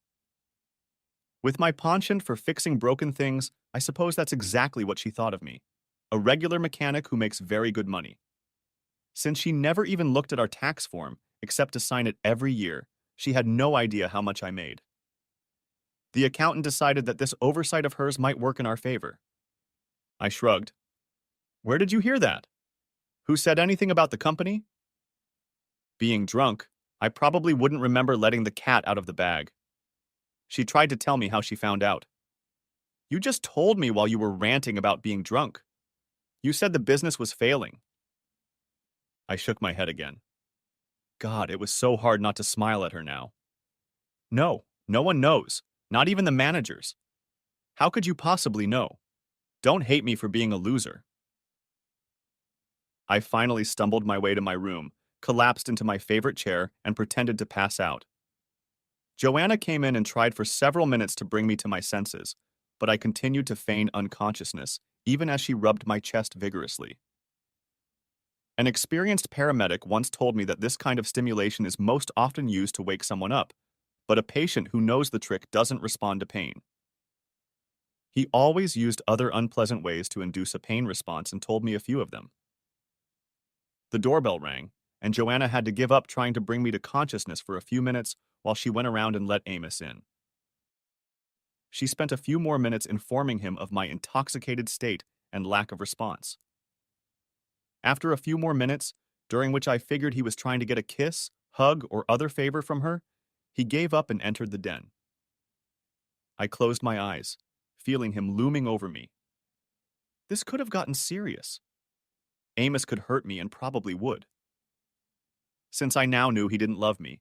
With my penchant for fixing broken things, I suppose that's exactly what she thought of me. A regular mechanic who makes very good money. Since she never even looked at our tax form, except to sign it every year, she had no idea how much I made. The accountant decided that this oversight of hers might work in our favor. I shrugged. Where did you hear that? Who said anything about the company? Being drunk, I probably wouldn't remember letting the cat out of the bag. She tried to tell me how she found out. You just told me while you were ranting about being drunk. You said the business was failing. I shook my head again. God, it was so hard not to smile at her now. No, no one knows, not even the managers. How could you possibly know? Don't hate me for being a loser. I finally stumbled my way to my room, collapsed into my favorite chair, and pretended to pass out. Joanna came in and tried for several minutes to bring me to my senses, but I continued to feign unconsciousness, even as she rubbed my chest vigorously. An experienced paramedic once told me that this kind of stimulation is most often used to wake someone up, but a patient who knows the trick doesn't respond to pain. He always used other unpleasant ways to induce a pain response and told me a few of them. The doorbell rang, and Joanna had to give up trying to bring me to consciousness for a few minutes while she went around and let Amos in. She spent a few more minutes informing him of my intoxicated state and lack of response. After a few more minutes, during which I figured he was trying to get a kiss, hug, or other favor from her, he gave up and entered the den. I closed my eyes, feeling him looming over me. This could have gotten serious. Amos could hurt me and probably would. Since I now knew he didn't love me,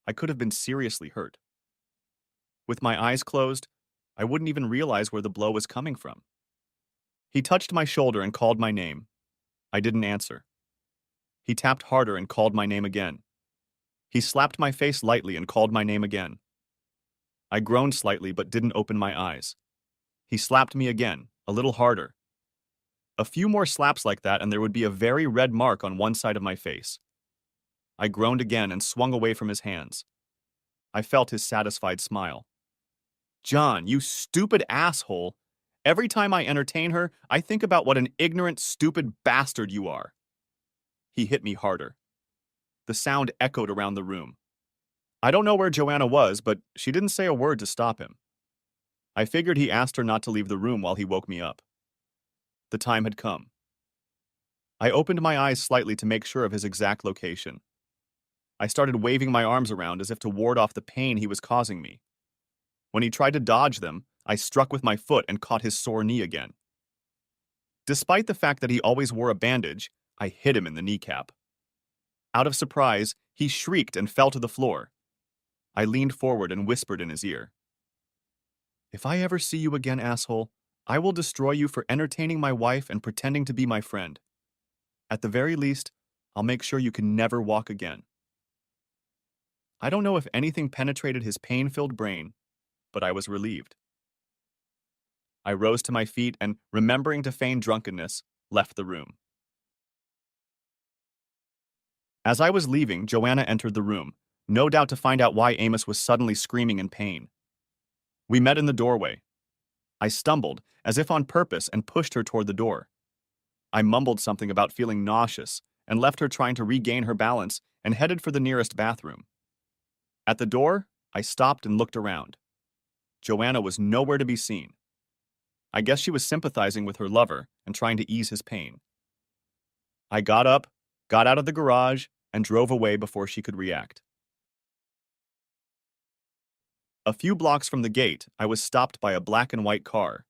I could have been seriously hurt. With my eyes closed, I wouldn't even realize where the blow was coming from. He touched my shoulder and called my name. I didn't answer. He tapped harder and called my name again. He slapped my face lightly and called my name again. I groaned slightly but didn't open my eyes. He slapped me again, a little harder. A few more slaps like that and there would be a very red mark on one side of my face. I groaned again and swung away from his hands. I felt his satisfied smile. John, you stupid asshole. Every time I entertain her, I think about what an ignorant, stupid bastard you are. He hit me harder. The sound echoed around the room. I don't know where Joanna was, but she didn't say a word to stop him. I figured he asked her not to leave the room while he woke me up. The time had come. I opened my eyes slightly to make sure of his exact location. I started waving my arms around as if to ward off the pain he was causing me. When he tried to dodge them, I struck with my foot and caught his sore knee again. Despite the fact that he always wore a bandage, I hit him in the kneecap. Out of surprise, he shrieked and fell to the floor. I leaned forward and whispered in his ear. If I ever see you again, asshole, I will destroy you for entertaining my wife and pretending to be my friend. At the very least, I'll make sure you can never walk again. I don't know if anything penetrated his pain-filled brain, but I was relieved. I rose to my feet and, remembering to feign drunkenness, left the room. As I was leaving, Joanna entered the room, no doubt to find out why Amos was suddenly screaming in pain. We met in the doorway. I stumbled, as if on purpose, and pushed her toward the door. I mumbled something about feeling nauseous and left her trying to regain her balance and headed for the nearest bathroom. At the door, I stopped and looked around. Joanna was nowhere to be seen. I guess she was sympathizing with her lover and trying to ease his pain. I got up, got out of the garage, and drove away before she could react. A few blocks from the gate, I was stopped by a black and white car.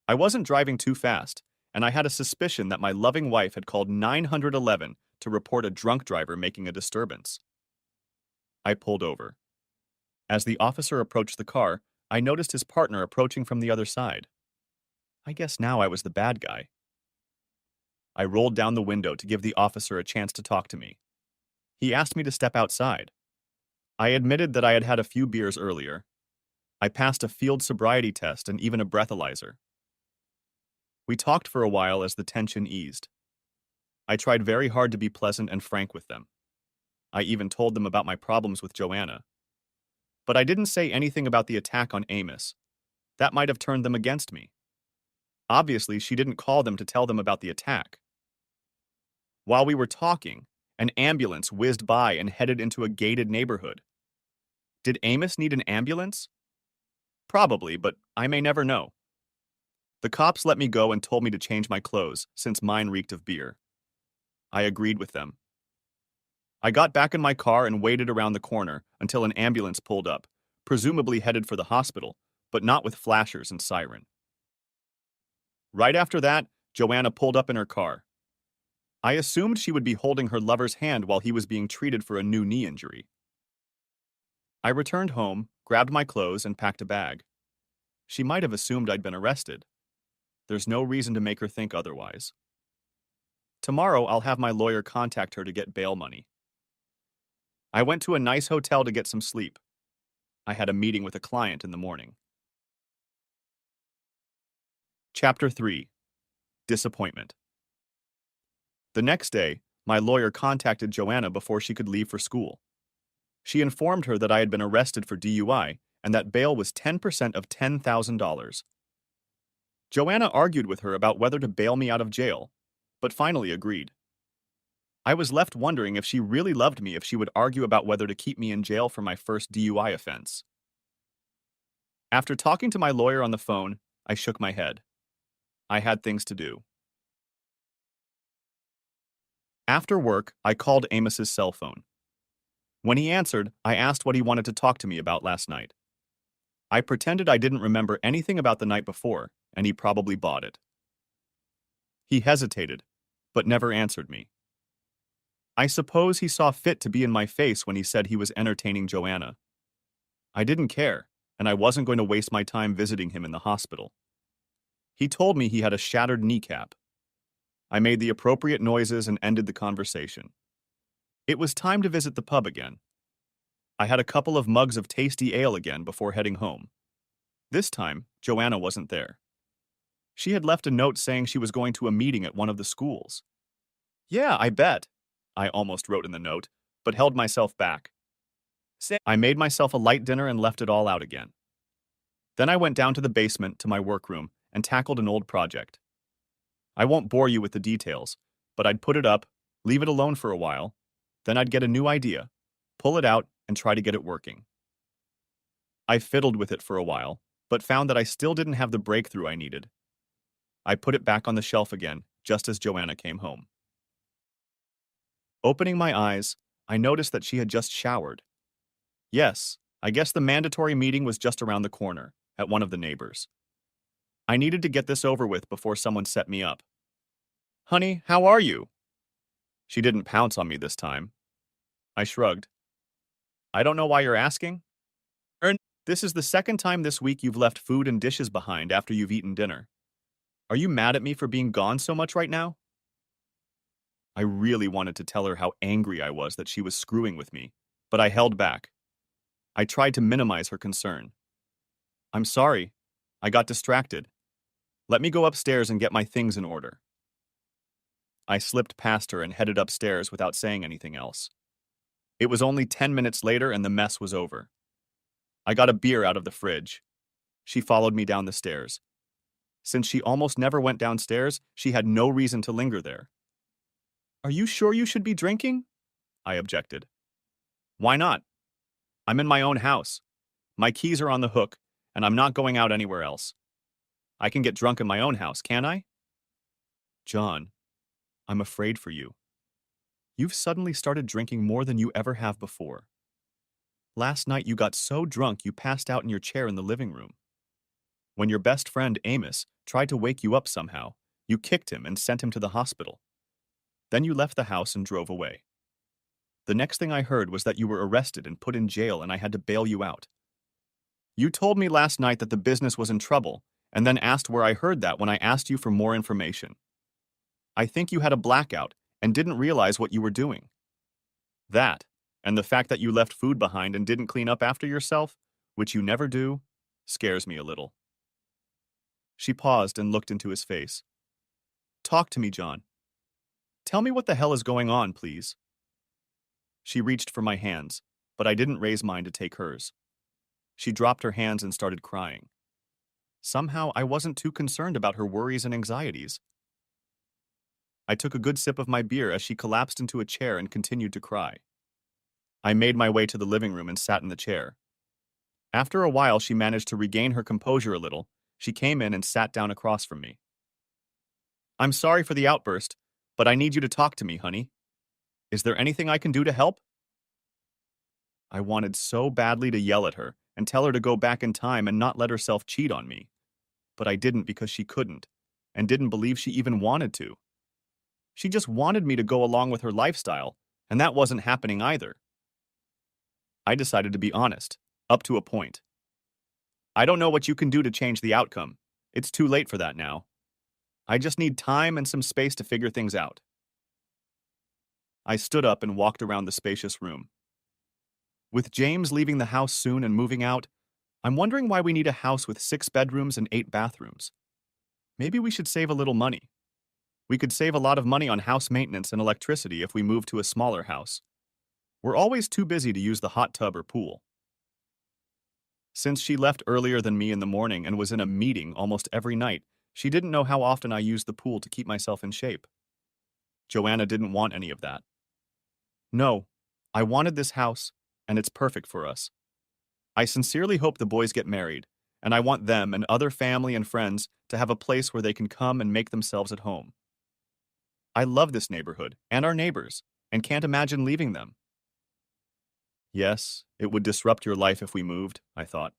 I wasn't driving too fast, and I had a suspicion that my loving wife had called 911 to report a drunk driver making a disturbance. I pulled over. As the officer approached the car, I noticed his partner approaching from the other side. I guess now I was the bad guy. I rolled down the window to give the officer a chance to talk to me. He asked me to step outside. I admitted that I had had a few beers earlier. I passed a field sobriety test and even a breathalyzer. We talked for a while as the tension eased. I tried very hard to be pleasant and frank with them. I even told them about my problems with Joanna. But I didn't say anything about the attack on Amos. That might have turned them against me. Obviously, she didn't call them to tell them about the attack. While we were talking, an ambulance whizzed by and headed into a gated neighborhood. Did Amos need an ambulance? Probably, but I may never know. The cops let me go and told me to change my clothes, since mine reeked of beer. I agreed with them. I got back in my car and waited around the corner until an ambulance pulled up, presumably headed for the hospital, but not with flashers and siren. Right after that, Joanna pulled up in her car. I assumed she would be holding her lover's hand while he was being treated for a new knee injury. I returned home, grabbed my clothes, and packed a bag. She might have assumed I'd been arrested. There's no reason to make her think otherwise. Tomorrow, I'll have my lawyer contact her to get bail money. I went to a nice hotel to get some sleep. I had a meeting with a client in the morning. Chapter 3. Disappointment. The next day, my lawyer contacted Joanna before she could leave for school. She informed her that I had been arrested for DUI and that bail was 10% of $10,000. Joanna argued with her about whether to bail me out of jail, but finally agreed. I was left wondering if she really loved me if she would argue about whether to keep me in jail for my first DUI offense. After talking to my lawyer on the phone, I shook my head. I had things to do. After work, I called Amos's cell phone. When he answered, I asked what he wanted to talk to me about last night. I pretended I didn't remember anything about the night before, and he probably bought it. He hesitated, but never answered me. I suppose he saw fit to be in my face when he said he was entertaining Joanna. I didn't care, and I wasn't going to waste my time visiting him in the hospital. He told me he had a shattered kneecap. I made the appropriate noises and ended the conversation. It was time to visit the pub again. I had a couple of mugs of tasty ale again before heading home. This time, Joanna wasn't there. She had left a note saying she was going to a meeting at one of the schools. Yeah, I bet, I almost wrote in the note, but held myself back. I made myself a light dinner and left it all out again. Then I went down to the basement to my workroom and tackled an old project. I won't bore you with the details, but I'd put it up, leave it alone for a while, then I'd get a new idea, pull it out, and try to get it working. I fiddled with it for a while, but found that I still didn't have the breakthrough I needed. I put it back on the shelf again, just as Joanna came home. Opening my eyes, I noticed that she had just showered. Yes, I guess the mandatory meeting was just around the corner, at one of the neighbors. I needed to get this over with before someone set me up. Honey, how are you? She didn't pounce on me this time. I shrugged. I don't know why you're asking. This is the second time this week you've left food and dishes behind after you've eaten dinner. Are you mad at me for being gone so much right now? I really wanted to tell her how angry I was that she was screwing with me, but I held back. I tried to minimize her concern. I'm sorry. I got distracted. Let me go upstairs and get my things in order. I slipped past her and headed upstairs without saying anything else. It was only 10 minutes later and the mess was over. I got a beer out of the fridge. She followed me down the stairs. Since she almost never went downstairs, she had no reason to linger there. Are you sure you should be drinking? I objected. Why not? I'm in my own house. My keys are on the hook, and I'm not going out anywhere else. I can get drunk in my own house, can't I? John, I'm afraid for you. You've suddenly started drinking more than you ever have before. Last night you got so drunk you passed out in your chair in the living room. When your best friend Amos tried to wake you up somehow, you kicked him and sent him to the hospital. Then you left the house and drove away. The next thing I heard was that you were arrested and put in jail and I had to bail you out. You told me last night that the business was in trouble and then asked where I heard that when I asked you for more information. I think you had a blackout and didn't realize what you were doing. That, And the fact that you left food behind and didn't clean up after yourself, which you never do, scares me a little. She paused and looked into his face. Talk to me, John. Tell me what the hell is going on, please. She reached for my hands, but I didn't raise mine to take hers. She dropped her hands and started crying. Somehow, I wasn't too concerned about her worries and anxieties. I took a good sip of my beer as she collapsed into a chair and continued to cry. I made my way to the living room and sat in the chair. After a while, she managed to regain her composure a little. She came in and sat down across from me. I'm sorry for the outburst, but I need you to talk to me, honey. Is there anything I can do to help? I wanted so badly to yell at her and tell her to go back in time and not let herself cheat on me. But I didn't because she couldn't, and didn't believe she even wanted to. She just wanted me to go along with her lifestyle, and that wasn't happening either. I decided to be honest, up to a point. I don't know what you can do to change the outcome. It's too late for that now. I just need time and some space to figure things out. I stood up and walked around the spacious room. With James leaving the house soon and moving out, I'm wondering why we need a house with 6 bedrooms and 8 bathrooms. Maybe we should save a little money. We could save a lot of money on house maintenance and electricity if we move to a smaller house. We're always too busy to use the hot tub or pool. Since she left earlier than me in the morning and was in a meeting almost every night, she didn't know how often I used the pool to keep myself in shape. Joanna didn't want any of that. No, I wanted this house, and it's perfect for us. I sincerely hope the boys get married, and I want them and other family and friends to have a place where they can come and make themselves at home. I love this neighborhood and our neighbors, and can't imagine leaving them. Yes, it would disrupt your life if we moved, I thought.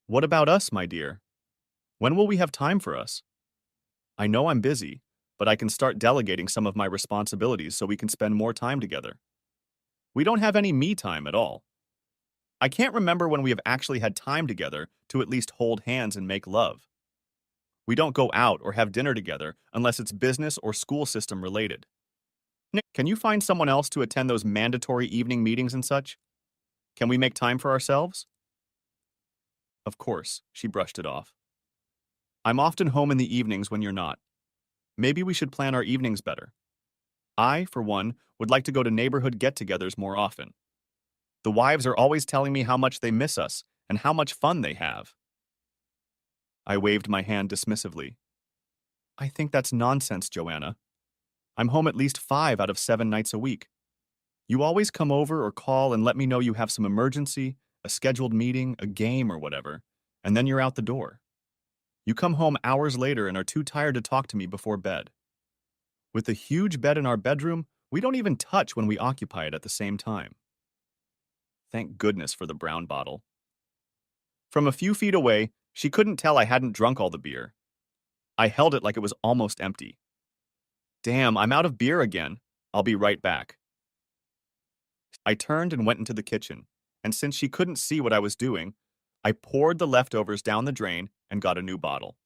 What about us, my dear? When will we have time for us? I know I'm busy, but I can start delegating some of my responsibilities so we can spend more time together. We don't have any me time at all. I can't remember when we have actually had time together to at least hold hands and make love. We don't go out or have dinner together unless it's business or school system related. Nick, can you find someone else to attend those mandatory evening meetings and such? Can we make time for ourselves? Of course, she brushed it off. I'm often home in the evenings when you're not. Maybe we should plan our evenings better. I, for one, would like to go to neighborhood get-togethers more often. The wives are always telling me how much they miss us and how much fun they have. I waved my hand dismissively. I think that's nonsense, Joanna. I'm home at least 5 out of 7 nights a week. You always come over or call and let me know you have some emergency, a scheduled meeting, a game, or whatever, and then you're out the door. You come home hours later and are too tired to talk to me before bed. With the huge bed in our bedroom, we don't even touch when we occupy it at the same time. Thank goodness for the brown bottle. From a few feet away, she couldn't tell I hadn't drunk all the beer. I held it like it was almost empty. Damn, I'm out of beer again. I'll be right back. I turned and went into the kitchen, and since she couldn't see what I was doing, I poured the leftovers down the drain and got a new bottle.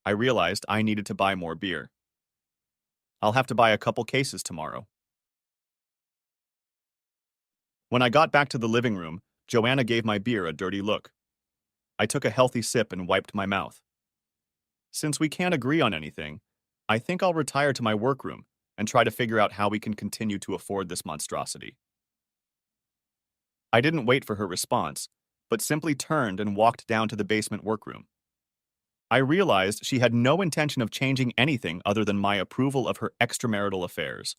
I realized I needed to buy more beer. I'll have to buy a couple cases tomorrow. When I got back to the living room, Joanna gave my beer a dirty look. I took a healthy sip and wiped my mouth. Since we can't agree on anything, I think I'll retire to my workroom and try to figure out how we can continue to afford this monstrosity. I didn't wait for her response, but simply turned and walked down to the basement workroom. I realized she had no intention of changing anything other than my approval of her extramarital affairs.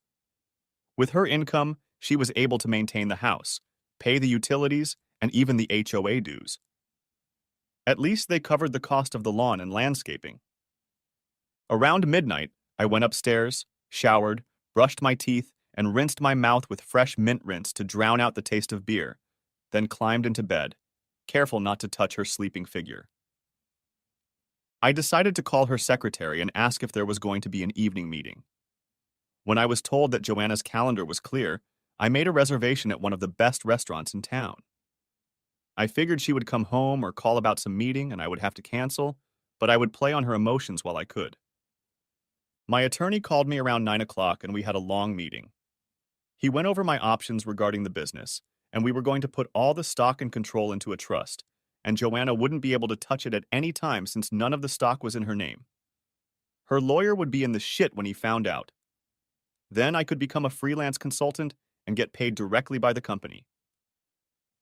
With her income, she was able to maintain the house, pay the utilities, and even the HOA dues. At least they covered the cost of the lawn and landscaping. Around midnight, I went upstairs, showered, brushed my teeth, and rinsed my mouth with fresh mint rinse to drown out the taste of beer, then climbed into bed, careful not to touch her sleeping figure. I decided to call her secretary and ask if there was going to be an evening meeting. When I was told that Joanna's calendar was clear, I made a reservation at one of the best restaurants in town. I figured she would come home or call about some meeting and I would have to cancel, but I would play on her emotions while I could. My attorney called me around 9 o'clock and we had a long meeting. He went over my options regarding the business, and we were going to put all the stock and control into a trust, and Joanna wouldn't be able to touch it at any time since none of the stock was in her name. Her lawyer would be in the shit when he found out. Then I could become a freelance consultant and get paid directly by the company.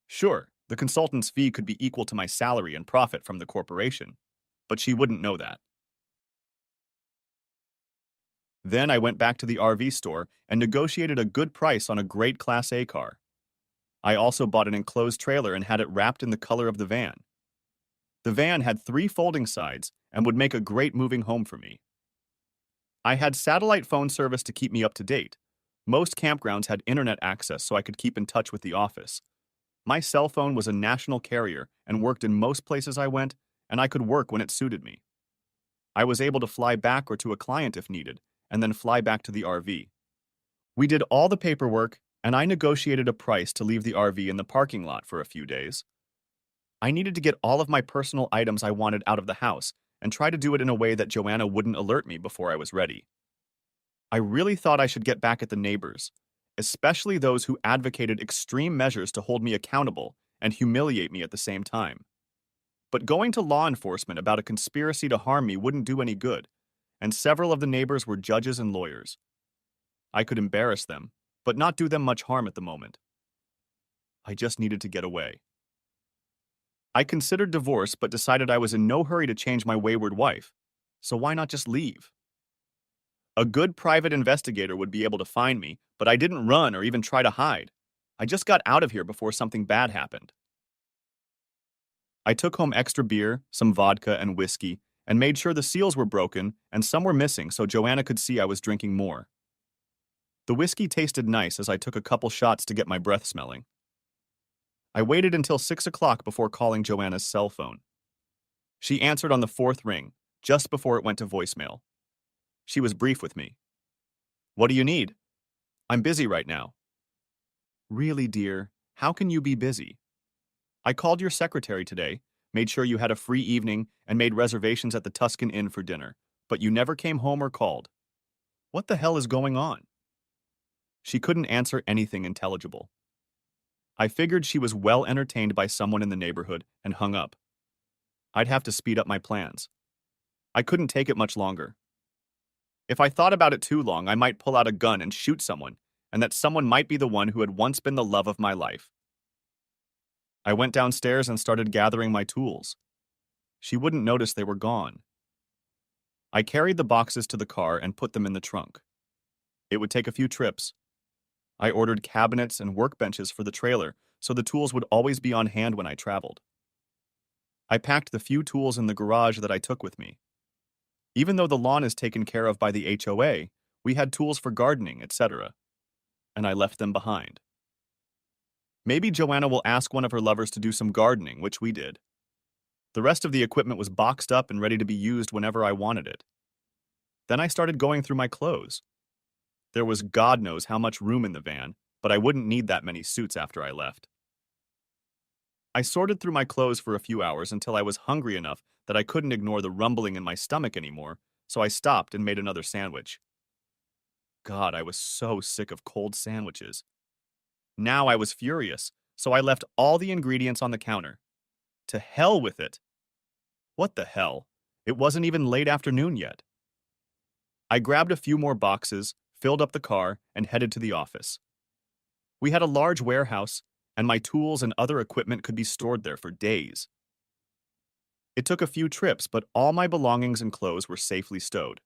Sure, the consultant's fee could be equal to my salary and profit from the corporation, but she wouldn't know that. Then I went back to the RV store and negotiated a good price on a great Class A car. I also bought an enclosed trailer and had it wrapped in the color of the van. The van had 3 folding sides and would make a great moving home for me. I had satellite phone service to keep me up to date. Most campgrounds had internet access so I could keep in touch with the office. My cell phone was a national carrier and worked in most places I went, and I could work when it suited me. I was able to fly back or to a client if needed, and then fly back to the RV. We did all the paperwork, and I negotiated a price to leave the RV in the parking lot for a few days. I needed to get all of my personal items I wanted out of the house and try to do it in a way that Joanna wouldn't alert me before I was ready. I really thought I should get back at the neighbors, especially those who advocated extreme measures to hold me accountable and humiliate me at the same time. But going to law enforcement about a conspiracy to harm me wouldn't do any good, and several of the neighbors were judges and lawyers. I could embarrass them, but not do them much harm at the moment. I just needed to get away. I considered divorce but decided I was in no hurry to change my wayward wife, so why not just leave? A good private investigator would be able to find me, but I didn't run or even try to hide. I just got out of here before something bad happened. I took home extra beer, some vodka, and whiskey, and made sure the seals were broken and some were missing so Joanna could see I was drinking more. The whiskey tasted nice as I took a couple shots to get my breath smelling. I waited until 6 o'clock before calling Joanna's cell phone. She answered on the 4th ring, just before it went to voicemail. She was brief with me. "What do you need?" "I'm busy right now." "Really, dear? How can you be busy?" "I called your secretary today, made sure you had a free evening, and made reservations at the Tuscan Inn for dinner, but you never came home or called. What the hell is going on?" She couldn't answer anything intelligible. I figured she was well entertained by someone in the neighborhood and hung up. I'd have to speed up my plans. I couldn't take it much longer. If I thought about it too long, I might pull out a gun and shoot someone, and that someone might be the one who had once been the love of my life. I went downstairs and started gathering my tools. She wouldn't notice they were gone. I carried the boxes to the car and put them in the trunk. It would take a few trips. I ordered cabinets and workbenches for the trailer so the tools would always be on hand when I traveled. I packed the few tools in the garage that I took with me. Even though the lawn is taken care of by the HOA, we had tools for gardening, etc., and I left them behind. Maybe Joanna will ask one of her lovers to do some gardening, which we did. The rest of the equipment was boxed up and ready to be used whenever I wanted it. Then I started going through my clothes. There was God knows how much room in the van, but I wouldn't need that many suits after I left. I sorted through my clothes for a few hours until I was hungry enough that I couldn't ignore the rumbling in my stomach anymore, so I stopped and made another sandwich. God, I was so sick of cold sandwiches. Now I was furious, so I left all the ingredients on the counter. To hell with it! What the hell? It wasn't even late afternoon yet. I grabbed a few more boxes, filled up the car, and headed to the office. We had a large warehouse, and my tools and other equipment could be stored there for days. It took a few trips, but all my belongings and clothes were safely stowed.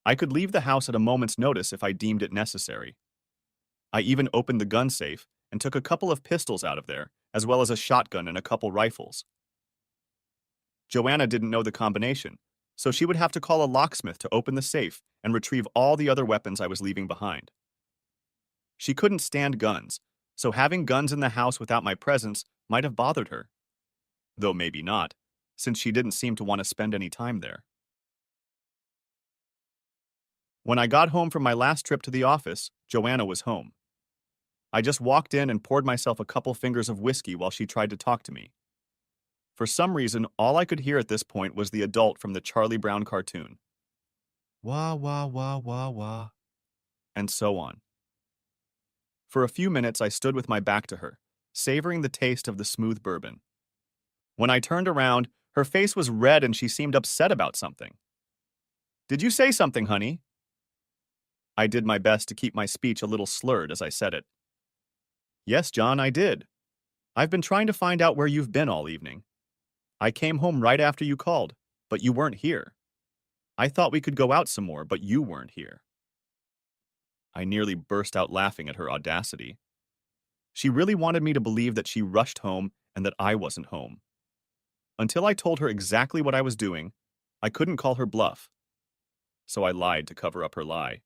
I could leave the house at a moment's notice if I deemed it necessary. I even opened the gun safe and took a couple of pistols out of there, as well as a shotgun and a couple rifles. Joanna didn't know the combination, so she would have to call a locksmith to open the safe and retrieve all the other weapons I was leaving behind. She couldn't stand guns, so having guns in the house without my presence might have bothered her. Though maybe not, since she didn't seem to want to spend any time there. When I got home from my last trip to the office, Joanna was home. I just walked in and poured myself a couple fingers of whiskey while she tried to talk to me. For some reason, all I could hear at this point was the adult from the Charlie Brown cartoon. Wah, wah, wah, wah, wah. And so on. For a few minutes, I stood with my back to her, savoring the taste of the smooth bourbon. When I turned around, her face was red and she seemed upset about something. Did you say something, honey? I did my best to keep my speech a little slurred as I said it. Yes, John, I did. I've been trying to find out where you've been all evening. I came home right after you called, but you weren't here. I thought we could go out some more, but you weren't here. I nearly burst out laughing at her audacity. She really wanted me to believe that she rushed home and that I wasn't home. Until I told her exactly what I was doing, I couldn't call her bluff. So I lied to cover up her lie.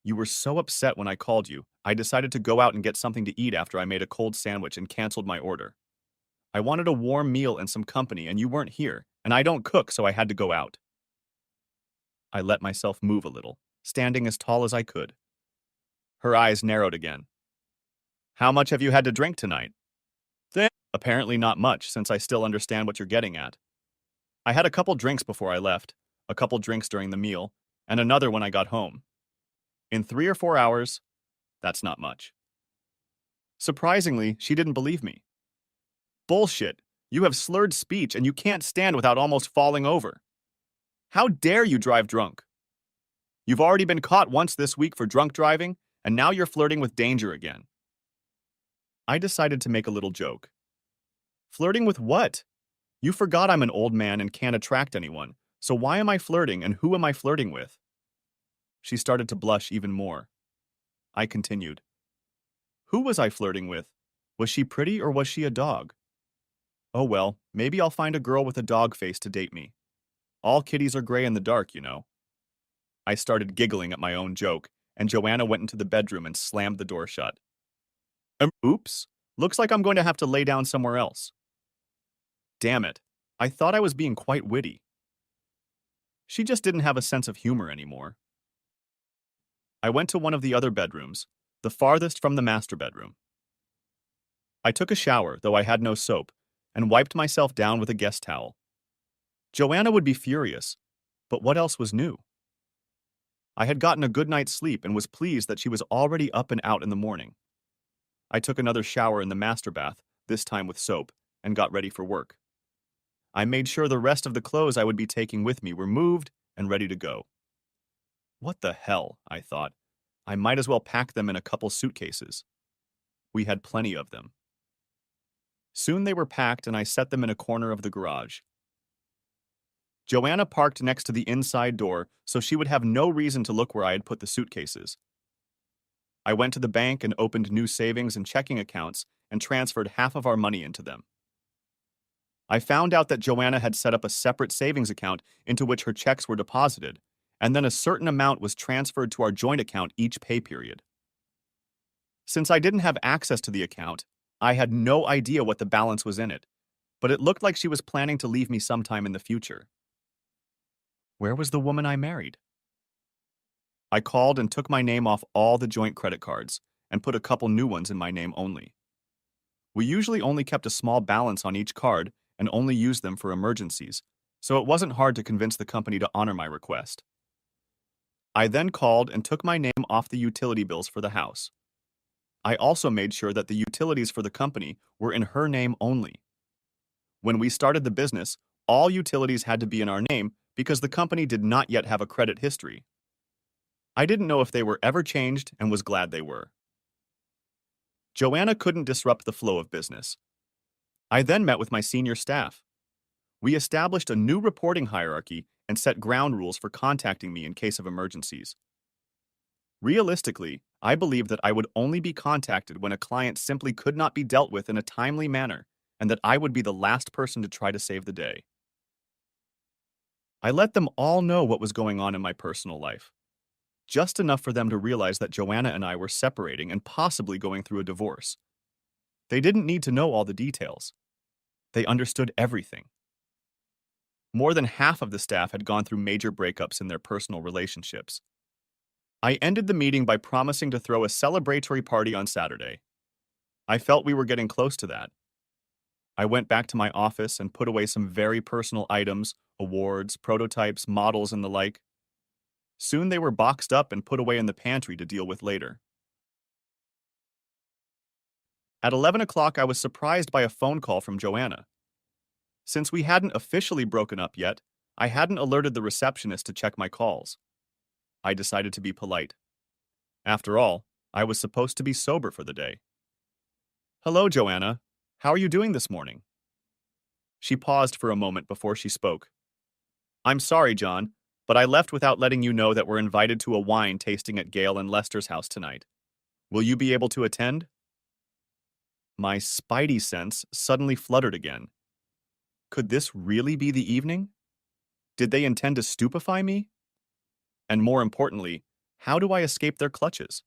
You were so upset when I called you, I decided to go out and get something to eat after I made a cold sandwich and canceled my order. I wanted a warm meal and some company, and you weren't here, and I don't cook, so I had to go out. I let myself move a little, standing as tall as I could. Her eyes narrowed again. How much have you had to drink tonight? Apparently not much, since I still understand what you're getting at. I had a couple drinks before I left, a couple drinks during the meal, and another when I got home. In 3 or 4 hours, that's not much. Surprisingly, she didn't believe me. Bullshit. You have slurred speech and you can't stand without almost falling over. How dare you drive drunk? You've already been caught once this week for drunk driving, and now you're flirting with danger again. I decided to make a little joke. Flirting with what? You forgot I'm an old man and can't attract anyone, so why am I flirting and who am I flirting with? She started to blush even more. I continued. Who was I flirting with? Was she pretty or was she a dog? Oh well, maybe I'll find a girl with a dog face to date me. All kitties are gray in the dark, you know. I started giggling at my own joke, and Joanna went into the bedroom and slammed the door shut. Oops, looks like I'm going to have to lay down somewhere else. Damn it, I thought I was being quite witty. She just didn't have a sense of humor anymore. I went to one of the other bedrooms, the farthest from the master bedroom. I took a shower, though I had no soap, and wiped myself down with a guest towel. Joanna would be furious, but what else was new? I had gotten a good night's sleep and was pleased that she was already up and out in the morning. I took another shower in the master bath, this time with soap, and got ready for work. I made sure the rest of the clothes I would be taking with me were moved and ready to go. What the hell, I thought. I might as well pack them in a couple suitcases. We had plenty of them. Soon they were packed and I set them in a corner of the garage. Joanna parked next to the inside door so she would have no reason to look where I had put the suitcases. I went to the bank and opened new savings and checking accounts and transferred half of our money into them. I found out that Joanna had set up a separate savings account into which her checks were deposited, and then a certain amount was transferred to our joint account each pay period. Since I didn't have access to the account, I had no idea what the balance was in it, but it looked like she was planning to leave me sometime in the future. Where was the woman I married? I called and took my name off all the joint credit cards and put a couple new ones in my name only. We usually only kept a small balance on each card and only used them for emergencies, so it wasn't hard to convince the company to honor my request. I then called and took my name off the utility bills for the house. I also made sure that the utilities for the company were in her name only. When we started the business, all utilities had to be in our name because the company did not yet have a credit history. I didn't know if they were ever changed and was glad they were. Joanna couldn't disrupt the flow of business. I then met with my senior staff. We established a new reporting hierarchy and set ground rules for contacting me in case of emergencies. Realistically, I believed that I would only be contacted when a client simply could not be dealt with in a timely manner and that I would be the last person to try to save the day. I let them all know what was going on in my personal life, just enough for them to realize that Joanna and I were separating and possibly going through a divorce. They didn't need to know all the details. They understood everything. More than half of the staff had gone through major breakups in their personal relationships. I ended the meeting by promising to throw a celebratory party on Saturday. I felt we were getting close to that. I went back to my office and put away some very personal items, awards, prototypes, models, and the like. Soon they were boxed up and put away in the pantry to deal with later. At 11 o'clock, I was surprised by a phone call from Joanna. Since we hadn't officially broken up yet, I hadn't alerted the receptionist to check my calls. I decided to be polite. After all, I was supposed to be sober for the day. Hello, Joanna. How are you doing this morning? She paused for a moment before she spoke. I'm sorry, John, but I left without letting you know that we're invited to a wine tasting at Gail and Lester's house tonight. Will you be able to attend? My spidey sense suddenly fluttered again. Could this really be the evening? Did they intend to stupefy me? And more importantly, how do I escape their clutches?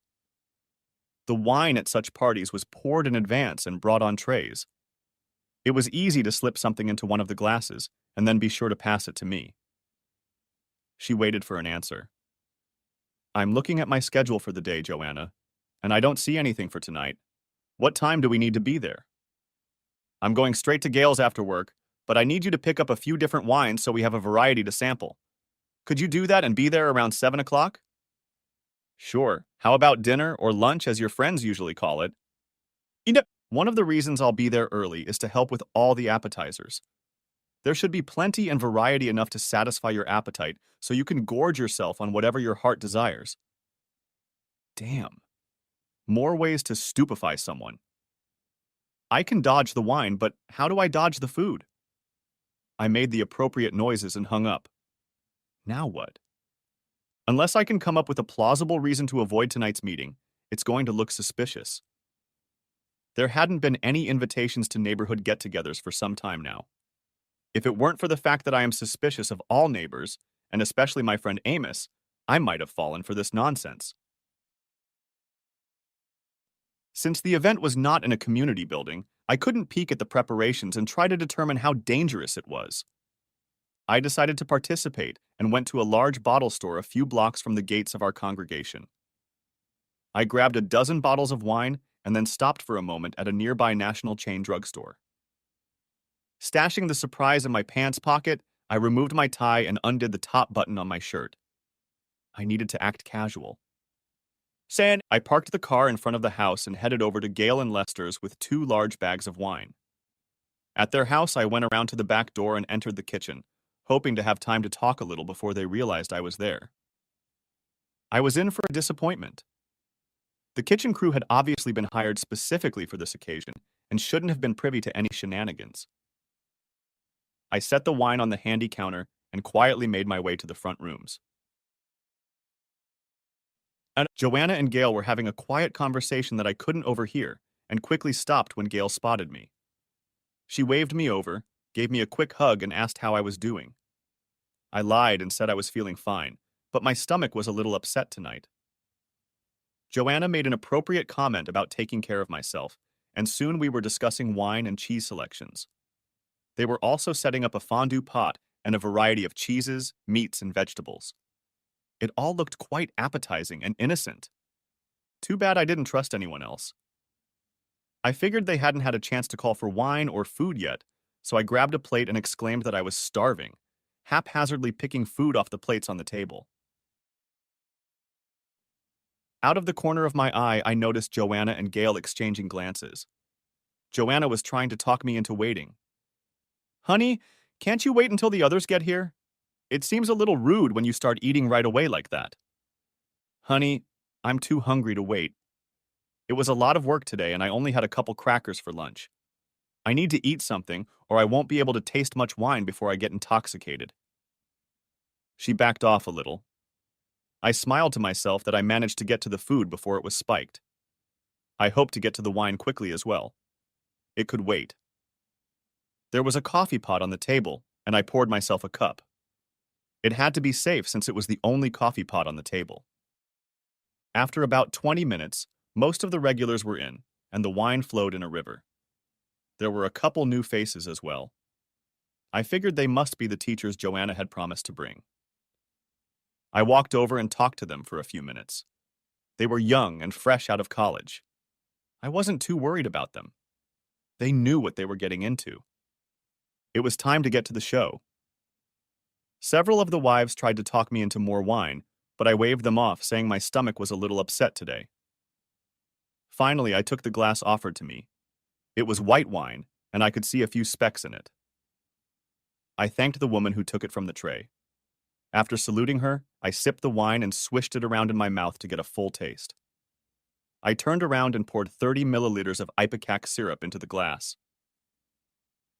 The wine at such parties was poured in advance and brought on trays. It was easy to slip something into one of the glasses and then be sure to pass it to me. She waited for an answer. I'm looking at my schedule for the day, Joanna, and I don't see anything for tonight. What time do we need to be there? I'm going straight to Gail's after work, but I need you to pick up a few different wines so we have a variety to sample. Could you do that and be there around 7 o'clock? Sure. How about dinner or lunch as your friends usually call it? One of the reasons I'll be there early is to help with all the appetizers. There should be plenty and variety enough to satisfy your appetite so you can gorge yourself on whatever your heart desires. Damn. More ways to stupefy someone. I can dodge the wine, but how do I dodge the food? I made the appropriate noises and hung up. Now what? Unless I can come up with a plausible reason to avoid tonight's meeting, it's going to look suspicious. There hadn't been any invitations to neighborhood get-togethers for some time now. If it weren't for the fact that I am suspicious of all neighbors, and especially my friend Amos, I might have fallen for this nonsense. Since the event was not in a community building, I couldn't peek at the preparations and try to determine how dangerous it was. I decided to participate and went to a large bottle store a few blocks from the gates of our congregation. I grabbed a dozen bottles of wine and then stopped for a moment at a nearby national chain drugstore. Stashing the surprise in my pants pocket, I removed my tie and undid the top button on my shirt. I needed to act casual. I parked the car in front of the house and headed over to Gail and Lester's with 2 large bags of wine. At their house, I went around to the back door and entered the kitchen, hoping to have time to talk a little before they realized I was there. I was in for a disappointment. The kitchen crew had obviously been hired specifically for this occasion and shouldn't have been privy to any shenanigans. I set the wine on the handy counter and quietly made my way to the front rooms. Joanna and Gail were having a quiet conversation that I couldn't overhear and quickly stopped when Gail spotted me. She waved me over, gave me a quick hug, and asked how I was doing. I lied and said I was feeling fine, but my stomach was a little upset tonight. Joanna made an appropriate comment about taking care of myself, and soon we were discussing wine and cheese selections. They were also setting up a fondue pot and a variety of cheeses, meats, and vegetables. It all looked quite appetizing and innocent. Too bad I didn't trust anyone else. I figured they hadn't had a chance to call for wine or food yet, so I grabbed a plate and exclaimed that I was starving, haphazardly picking food off the plates on the table. Out of the corner of my eye, I noticed Joanna and Gail exchanging glances. Joanna was trying to talk me into waiting. Honey, can't you wait until the others get here? It seems a little rude when you start eating right away like that. Honey, I'm too hungry to wait. It was a lot of work today and I only had a couple crackers for lunch. I need to eat something or I won't be able to taste much wine before I get intoxicated. She backed off a little. I smiled to myself that I managed to get to the food before it was spiked. I hoped to get to the wine quickly as well. It could wait. There was a coffee pot on the table and I poured myself a cup. It had to be safe since it was the only coffee pot on the table. After about 20 minutes, most of the regulars were in, and the wine flowed in a river. There were a couple new faces as well. I figured they must be the teachers Joanna had promised to bring. I walked over and talked to them for a few minutes. They were young and fresh out of college. I wasn't too worried about them. They knew what they were getting into. It was time to get to the show. Several of the wives tried to talk me into more wine, but I waved them off, saying my stomach was a little upset today. Finally, I took the glass offered to me, It was white wine, and I could see a few specks in it. I thanked the woman who took it from the tray. After saluting her, I sipped the wine and swished it around in my mouth to get a full taste. I turned around and poured 30 milliliters of ipecac syrup into the glass.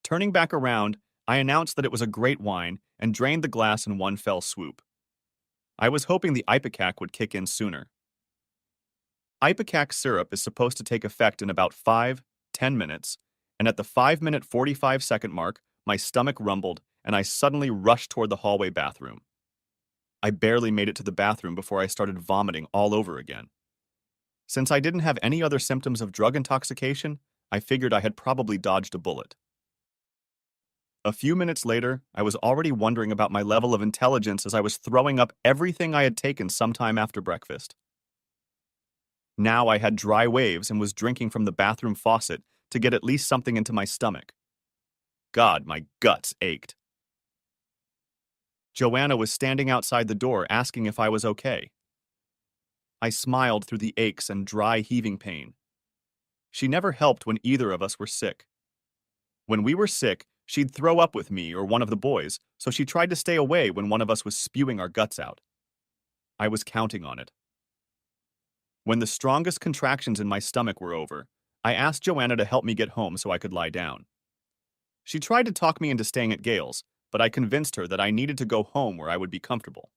Turning back around, I announced that it was a great wine and drained the glass in one fell swoop. I was hoping the ipecac would kick in sooner. Ipecac syrup is supposed to take effect in about 5-10 minutes, and at the 5-minute 45-second mark, my stomach rumbled and I suddenly rushed toward the hallway bathroom. I barely made it to the bathroom before I started vomiting all over again. Since I didn't have any other symptoms of drug intoxication, I figured I had probably dodged a bullet. A few minutes later, I was already wondering about my level of intelligence as I was throwing up everything I had taken sometime after breakfast. Now I had dry waves and was drinking from the bathroom faucet to get at least something into my stomach. God, my guts ached. Joanna was standing outside the door asking if I was okay. I smiled through the aches and dry heaving pain. She never helped when either of us were sick. When we were sick, she'd throw up with me or one of the boys, so she tried to stay away when one of us was spewing our guts out. I was counting on it. When the strongest contractions in my stomach were over, I asked Joanna to help me get home so I could lie down. She tried to talk me into staying at Gale's, but I convinced her that I needed to go home where I would be comfortable.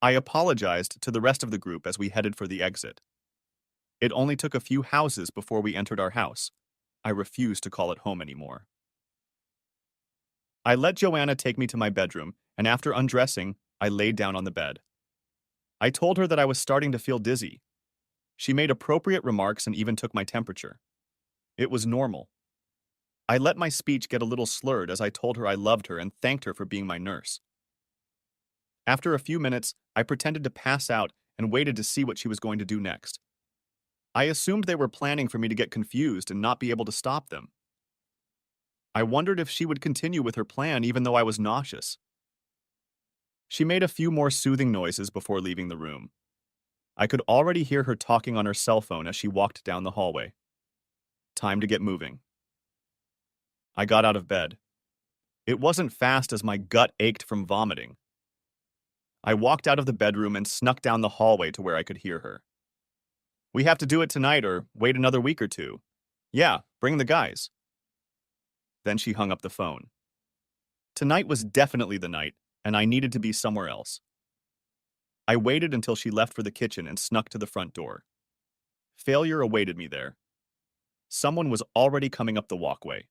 I apologized to the rest of the group as we headed for the exit. It only took a few houses before we entered our house. I refused to call it home anymore. I let Joanna take me to my bedroom, and after undressing, I laid down on the bed. I told her that I was starting to feel dizzy. She made appropriate remarks and even took my temperature. It was normal. I let my speech get a little slurred as I told her I loved her and thanked her for being my nurse. After a few minutes, I pretended to pass out and waited to see what she was going to do next. I assumed they were planning for me to get confused and not be able to stop them. I wondered if she would continue with her plan even though I was nauseous. She made a few more soothing noises before leaving the room. I could already hear her talking on her cell phone as she walked down the hallway. Time to get moving. I got out of bed. It wasn't fast as my gut ached from vomiting. I walked out of the bedroom and snuck down the hallway to where I could hear her. We have to do it tonight or wait another week or two. Yeah, bring the guys. Then she hung up the phone. Tonight was definitely the night, and I needed to be somewhere else. I waited until she left for the kitchen and snuck to the front door. Failure awaited me there. Someone was already coming up the walkway.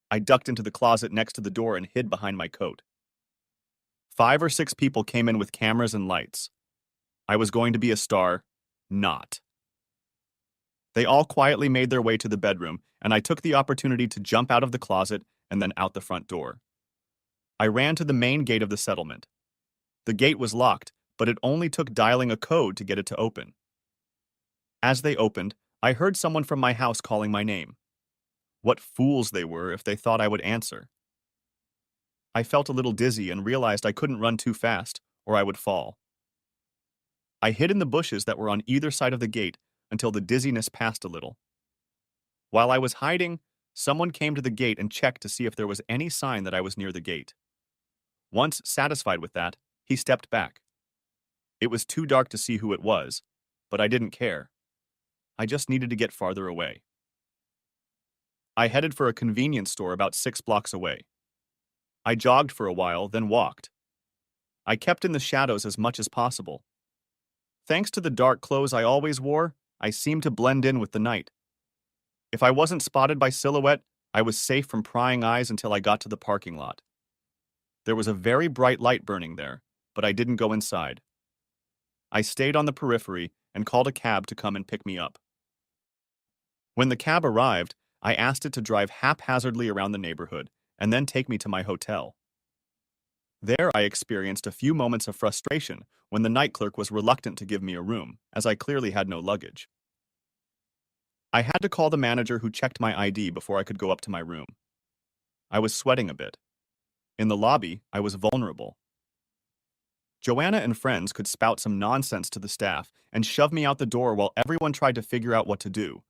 I ducked into the closet next to the door and hid behind my coat. 5 or 6 people came in with cameras and lights. I was going to be a star, not. They all quietly made their way to the bedroom, and I took the opportunity to jump out of the closet and then out the front door. I ran to the main gate of the settlement. The gate was locked, but it only took dialing a code to get it to open. As they opened, I heard someone from my house calling my name. What fools they were if they thought I would answer. I felt a little dizzy and realized I couldn't run too fast, or I would fall. I hid in the bushes that were on either side of the gate until the dizziness passed a little. While I was hiding, someone came to the gate and checked to see if there was any sign that I was near the gate. Once satisfied with that, he stepped back. It was too dark to see who it was, but I didn't care. I just needed to get farther away. I headed for a convenience store about 6 blocks away. I jogged for a while, then walked. I kept in the shadows as much as possible. Thanks to the dark clothes I always wore, I seemed to blend in with the night. If I wasn't spotted by silhouette, I was safe from prying eyes until I got to the parking lot. There was a very bright light burning there, but I didn't go inside. I stayed on the periphery and called a cab to come and pick me up. When the cab arrived, I asked it to drive haphazardly around the neighborhood and then take me to my hotel. There I experienced a few moments of frustration when the night clerk was reluctant to give me a room, as I clearly had no luggage. I had to call the manager who checked my ID before I could go up to my room. I was sweating a bit. In the lobby, I was vulnerable. Joanna and friends could spout some nonsense to the staff and shove me out the door while everyone tried to figure out what to do,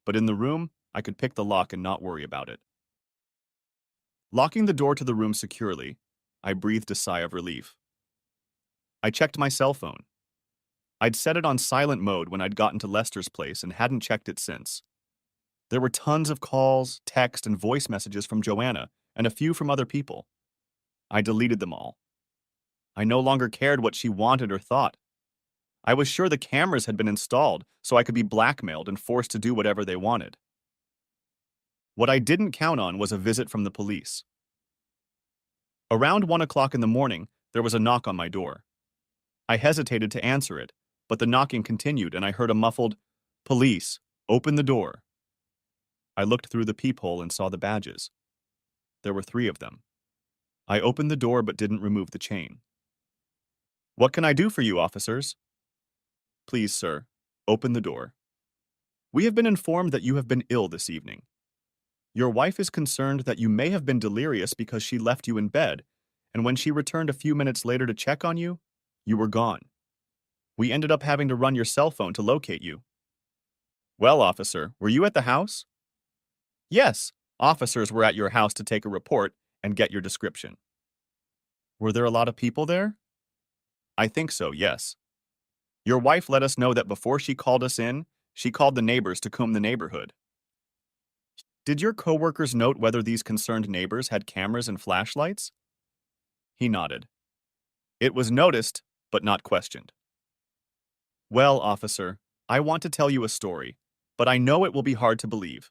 but in the room, I could pick the lock and not worry about it. Locking the door to the room securely, I breathed a sigh of relief. I checked my cell phone. I'd set it on silent mode when I'd gotten to Lester's place and hadn't checked it since. There were tons of calls, text, and voice messages from Joanna, and a few from other people. I deleted them all. I no longer cared what she wanted or thought. I was sure the cameras had been installed so I could be blackmailed and forced to do whatever they wanted. What I didn't count on was a visit from the police. Around 1 o'clock in the morning, there was a knock on my door. I hesitated to answer it, but the knocking continued and I heard a muffled, "Police, open the door." I looked through the peephole and saw the badges. There were 3 of them. I opened the door but didn't remove the chain. "What can I do for you, officers?" "Please, sir, open the door. We have been informed that you have been ill this evening. Your wife is concerned that you may have been delirious because she left you in bed, and when she returned a few minutes later to check on you, you were gone. We ended up having to run your cell phone to locate you." "Well, officer, were you at the house?" "Yes, officers were at your house to take a report and get your description." "Were there a lot of people there?" "I think so, yes. Your wife let us know that before she called us in, she called the neighbors to comb the neighborhood." "Did your coworkers note whether these concerned neighbors had cameras and flashlights?" He nodded. "It was noticed, but not questioned." "Well, officer, I want to tell you a story, but I know it will be hard to believe.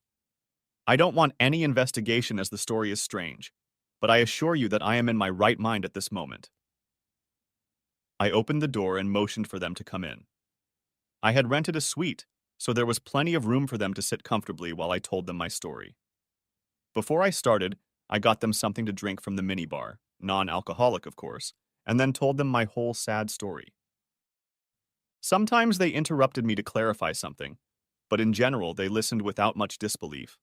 I don't want any investigation as the story is strange, but I assure you that I am in my right mind at this moment." I opened the door and motioned for them to come in. I had rented a suite, so there was plenty of room for them to sit comfortably while I told them my story. Before I started, I got them something to drink from the minibar, non-alcoholic of course, and then told them my whole sad story. Sometimes they interrupted me to clarify something, but in general they listened without much disbelief.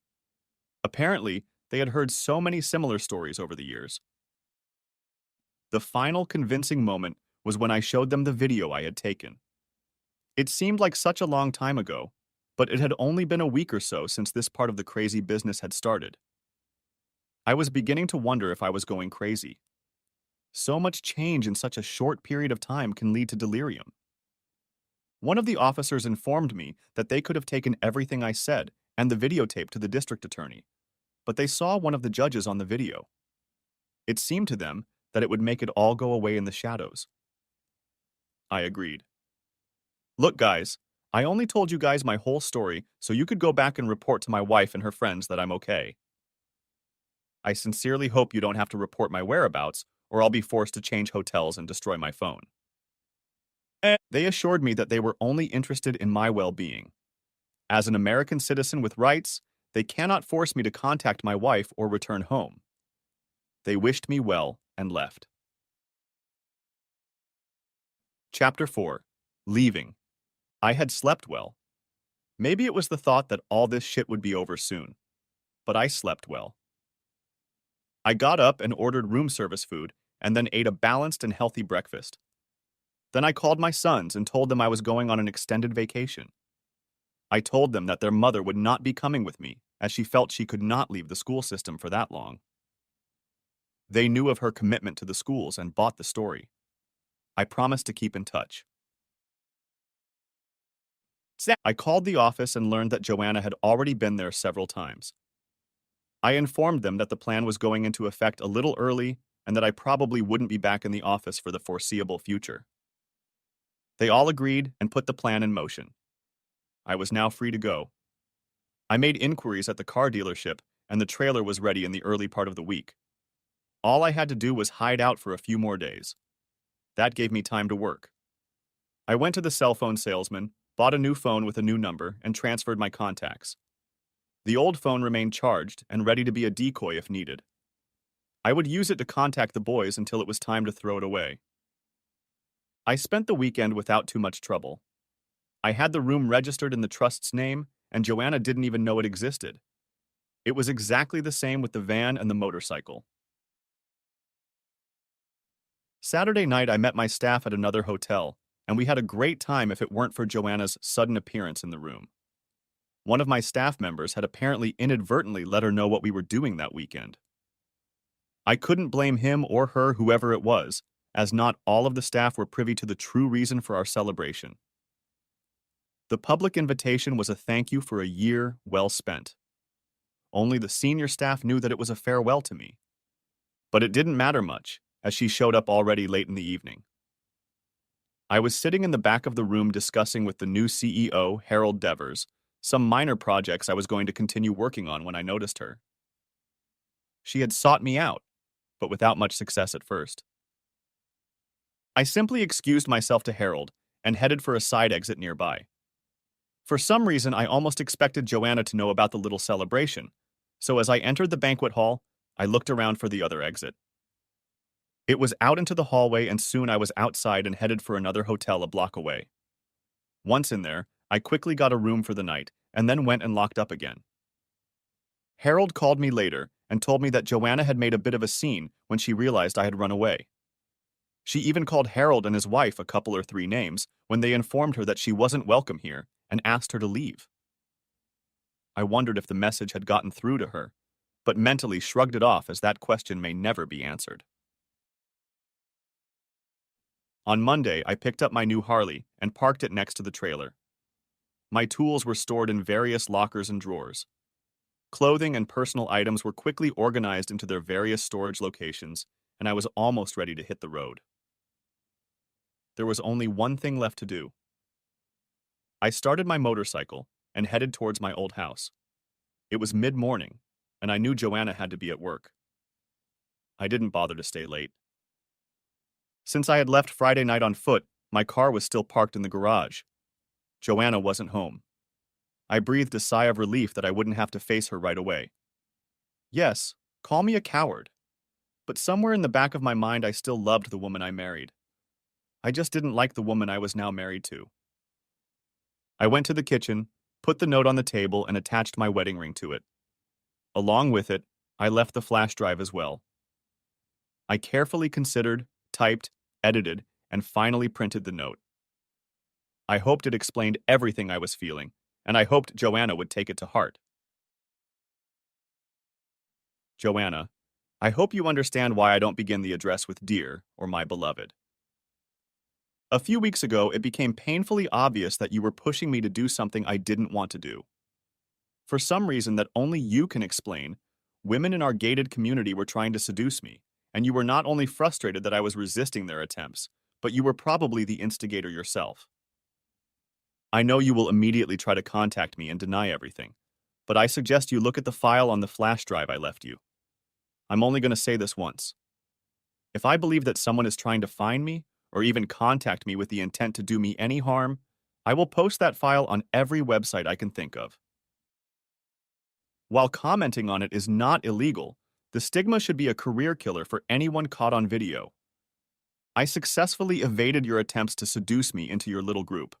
Apparently, they had heard so many similar stories over the years. The final convincing moment was when I showed them the video I had taken. It seemed like such a long time ago, but it had only been a week or so since this part of the crazy business had started. I was beginning to wonder if I was going crazy. So much change in such a short period of time can lead to delirium. One of the officers informed me that they could have taken everything I said and the videotape to the district attorney, but they saw one of the judges on the video. It seemed to them that it would make it all go away in the shadows. I agreed. "Look, guys, I only told you guys my whole story so you could go back and report to my wife and her friends that I'm okay. I sincerely hope you don't have to report my whereabouts, or I'll be forced to change hotels and destroy my phone." They assured me that they were only interested in my well-being. As an American citizen with rights, they cannot force me to contact my wife or return home. They wished me well and left. Chapter 4. Leaving. I had slept well. Maybe it was the thought that all this shit would be over soon, but I slept well. I got up and ordered room service food and then ate a balanced and healthy breakfast. Then I called my sons and told them I was going on an extended vacation. I told them that their mother would not be coming with me, as she felt she could not leave the school system for that long. They knew of her commitment to the schools and bought the story. I promised to keep in touch. I called the office and learned that Joanna had already been there several times. I informed them that the plan was going into effect a little early and that I probably wouldn't be back in the office for the foreseeable future. They all agreed and put the plan in motion. I was now free to go. I made inquiries at the car dealership, and the trailer was ready in the early part of the week. All I had to do was hide out for a few more days. That gave me time to work. I went to the cell phone salesman, bought a new phone with a new number, and transferred my contacts. The old phone remained charged and ready to be a decoy if needed. I would use it to contact the boys until it was time to throw it away. I spent the weekend without too much trouble. I had the room registered in the trust's name, and Joanna didn't even know it existed. It was exactly the same with the van and the motorcycle. Saturday night, I met my staff at another hotel, and we had a great time if it weren't for Joanna's sudden appearance in the room. One of my staff members had apparently inadvertently let her know what we were doing that weekend. I couldn't blame him or her, whoever it was, as not all of the staff were privy to the true reason for our celebration. The public invitation was a thank you for a year well spent. Only the senior staff knew that it was a farewell to me. But it didn't matter much, as she showed up already late in the evening. I was sitting in the back of the room discussing with the new CEO, Harold Devers, some minor projects I was going to continue working on when I noticed her. She had sought me out, but without much success at first. I simply excused myself to Harold and headed for a side exit nearby. For some reason, I almost expected Joanna to know about the little celebration, so as I entered the banquet hall, I looked around for the other exit. It was out into the hallway, and soon I was outside and headed for another hotel a block away. Once in there, I quickly got a room for the night and then went and locked up again. Harold called me later and told me that Joanna had made a bit of a scene when she realized I had run away. She even called Harold and his wife a couple or three names when they informed her that she wasn't welcome here and asked her to leave. I wondered if the message had gotten through to her, but mentally shrugged it off as that question may never be answered. On Monday, I picked up my new Harley and parked it next to the trailer. My tools were stored in various lockers and drawers. Clothing and personal items were quickly organized into their various storage locations, and I was almost ready to hit the road. There was only one thing left to do. I started my motorcycle and headed towards my old house. It was mid-morning, and I knew Joanna had to be at work. I didn't bother to stay late. Since I had left Friday night on foot, my car was still parked in the garage. Joanna wasn't home. I breathed a sigh of relief that I wouldn't have to face her right away. Yes, call me a coward, but somewhere in the back of my mind I still loved the woman I married. I just didn't like the woman I was now married to. I went to the kitchen, put the note on the table, and attached my wedding ring to it. Along with it, I left the flash drive as well. I carefully considered, typed, edited, and finally printed the note. I hoped it explained everything I was feeling, and I hoped Joanna would take it to heart. Joanna, I hope you understand why I don't begin the address with dear or my beloved. A few weeks ago, it became painfully obvious that you were pushing me to do something I didn't want to do. For some reason that only you can explain, women in our gated community were trying to seduce me, and you were not only frustrated that I was resisting their attempts, but you were probably the instigator yourself. I know you will immediately try to contact me and deny everything, but I suggest you look at the file on the flash drive I left you. I'm only going to say this once. If I believe that someone is trying to find me, or even contact me with the intent to do me any harm, I will post that file on every website I can think of. While commenting on it is not illegal, the stigma should be a career killer for anyone caught on video. I successfully evaded your attempts to seduce me into your little group.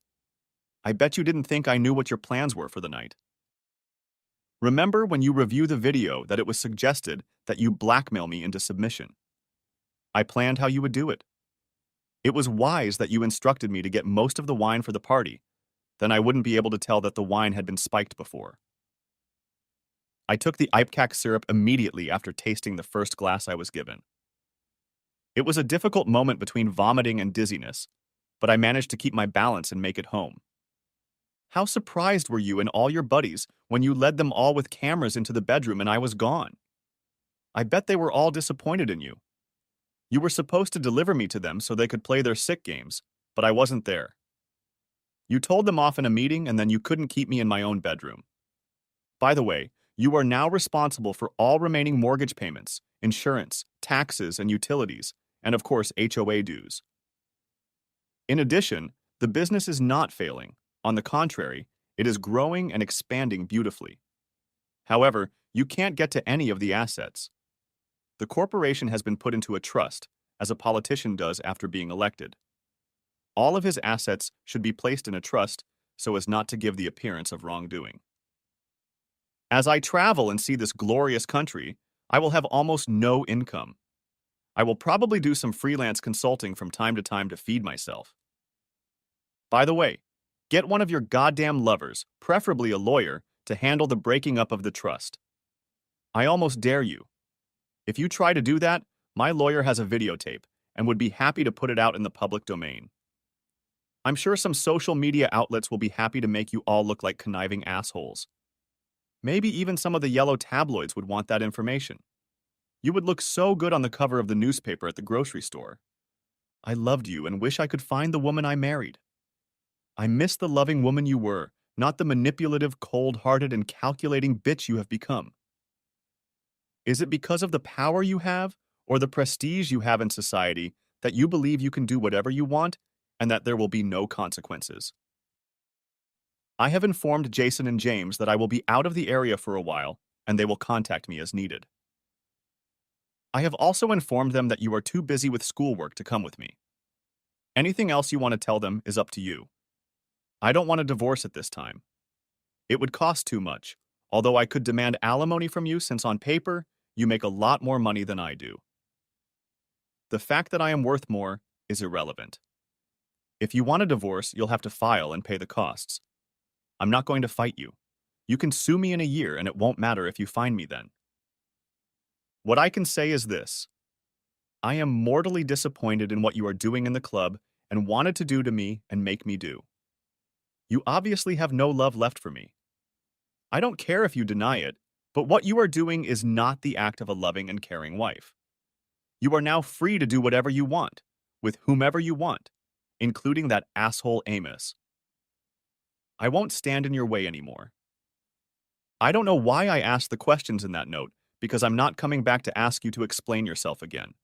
I bet you didn't think I knew what your plans were for the night. Remember when you review the video that it was suggested that you blackmail me into submission. I planned how you would do it. It was wise that you instructed me to get most of the wine for the party, then I wouldn't be able to tell that the wine had been spiked before. I took the ipecac syrup immediately after tasting the first glass I was given. It was a difficult moment between vomiting and dizziness, but I managed to keep my balance and make it home. How surprised were you and all your buddies when you led them all with cameras into the bedroom and I was gone? I bet they were all disappointed in you. You were supposed to deliver me to them so they could play their sick games, but I wasn't there. You told them off in a meeting and then you couldn't keep me in my own bedroom. By the way, you are now responsible for all remaining mortgage payments, insurance, taxes, and utilities, and of course HOA dues. In addition, the business is not failing. On the contrary, it is growing and expanding beautifully. However, you can't get to any of the assets. The corporation has been put into a trust, as a politician does after being elected. All of his assets should be placed in a trust so as not to give the appearance of wrongdoing. As I travel and see this glorious country, I will have almost no income. I will probably do some freelance consulting from time to feed myself. By the way, get one of your goddamn lovers, preferably a lawyer, to handle the breaking up of the trust. I almost dare you. If you try to do that, my lawyer has a videotape and would be happy to put it out in the public domain. I'm sure some social media outlets will be happy to make you all look like conniving assholes. Maybe even some of the yellow tabloids would want that information. You would look so good on the cover of the newspaper at the grocery store. I loved you and wish I could find the woman I married. I miss the loving woman you were, not the manipulative, cold-hearted, and calculating bitch you have become. Is it because of the power you have, or the prestige you have in society, that you believe you can do whatever you want, and that there will be no consequences? I have informed Jason and James that I will be out of the area for a while, and they will contact me as needed. I have also informed them that you are too busy with schoolwork to come with me. Anything else you want to tell them is up to you. I don't want a divorce at this time. It would cost too much, although I could demand alimony from you since on paper, you make a lot more money than I do. The fact that I am worth more is irrelevant. If you want a divorce, you'll have to file and pay the costs. I'm not going to fight you. You can sue me in a year and it won't matter if you find me then. What I can say is this. I am mortally disappointed in what you are doing in the club and wanted to do to me and make me do. You obviously have no love left for me. I don't care if you deny it, but what you are doing is not the act of a loving and caring wife. You are now free to do whatever you want, with whomever you want, including that asshole Amos. I won't stand in your way anymore. I don't know why I asked the questions in that note, because I'm not coming back to ask you to explain yourself again.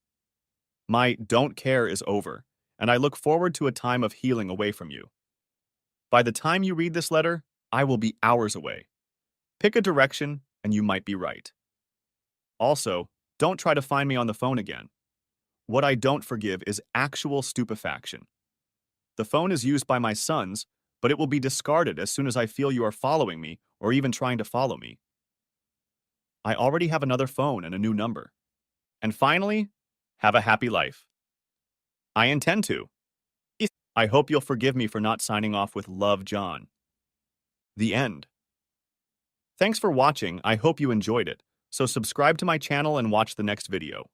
My don't care is over, and I look forward to a time of healing away from you. By the time you read this letter, I will be hours away. Pick a direction, and you might be right. Also, don't try to find me on the phone again. What I don't forgive is actual stupefaction. The phone is used by my sons, but it will be discarded as soon as I feel you are following me or even trying to follow me. I already have another phone and a new number. And finally, have a happy life. I intend to. I hope you'll forgive me for not signing off with Love, John. The end. Thanks for watching. I hope you enjoyed it. So subscribe to my channel and watch the next video.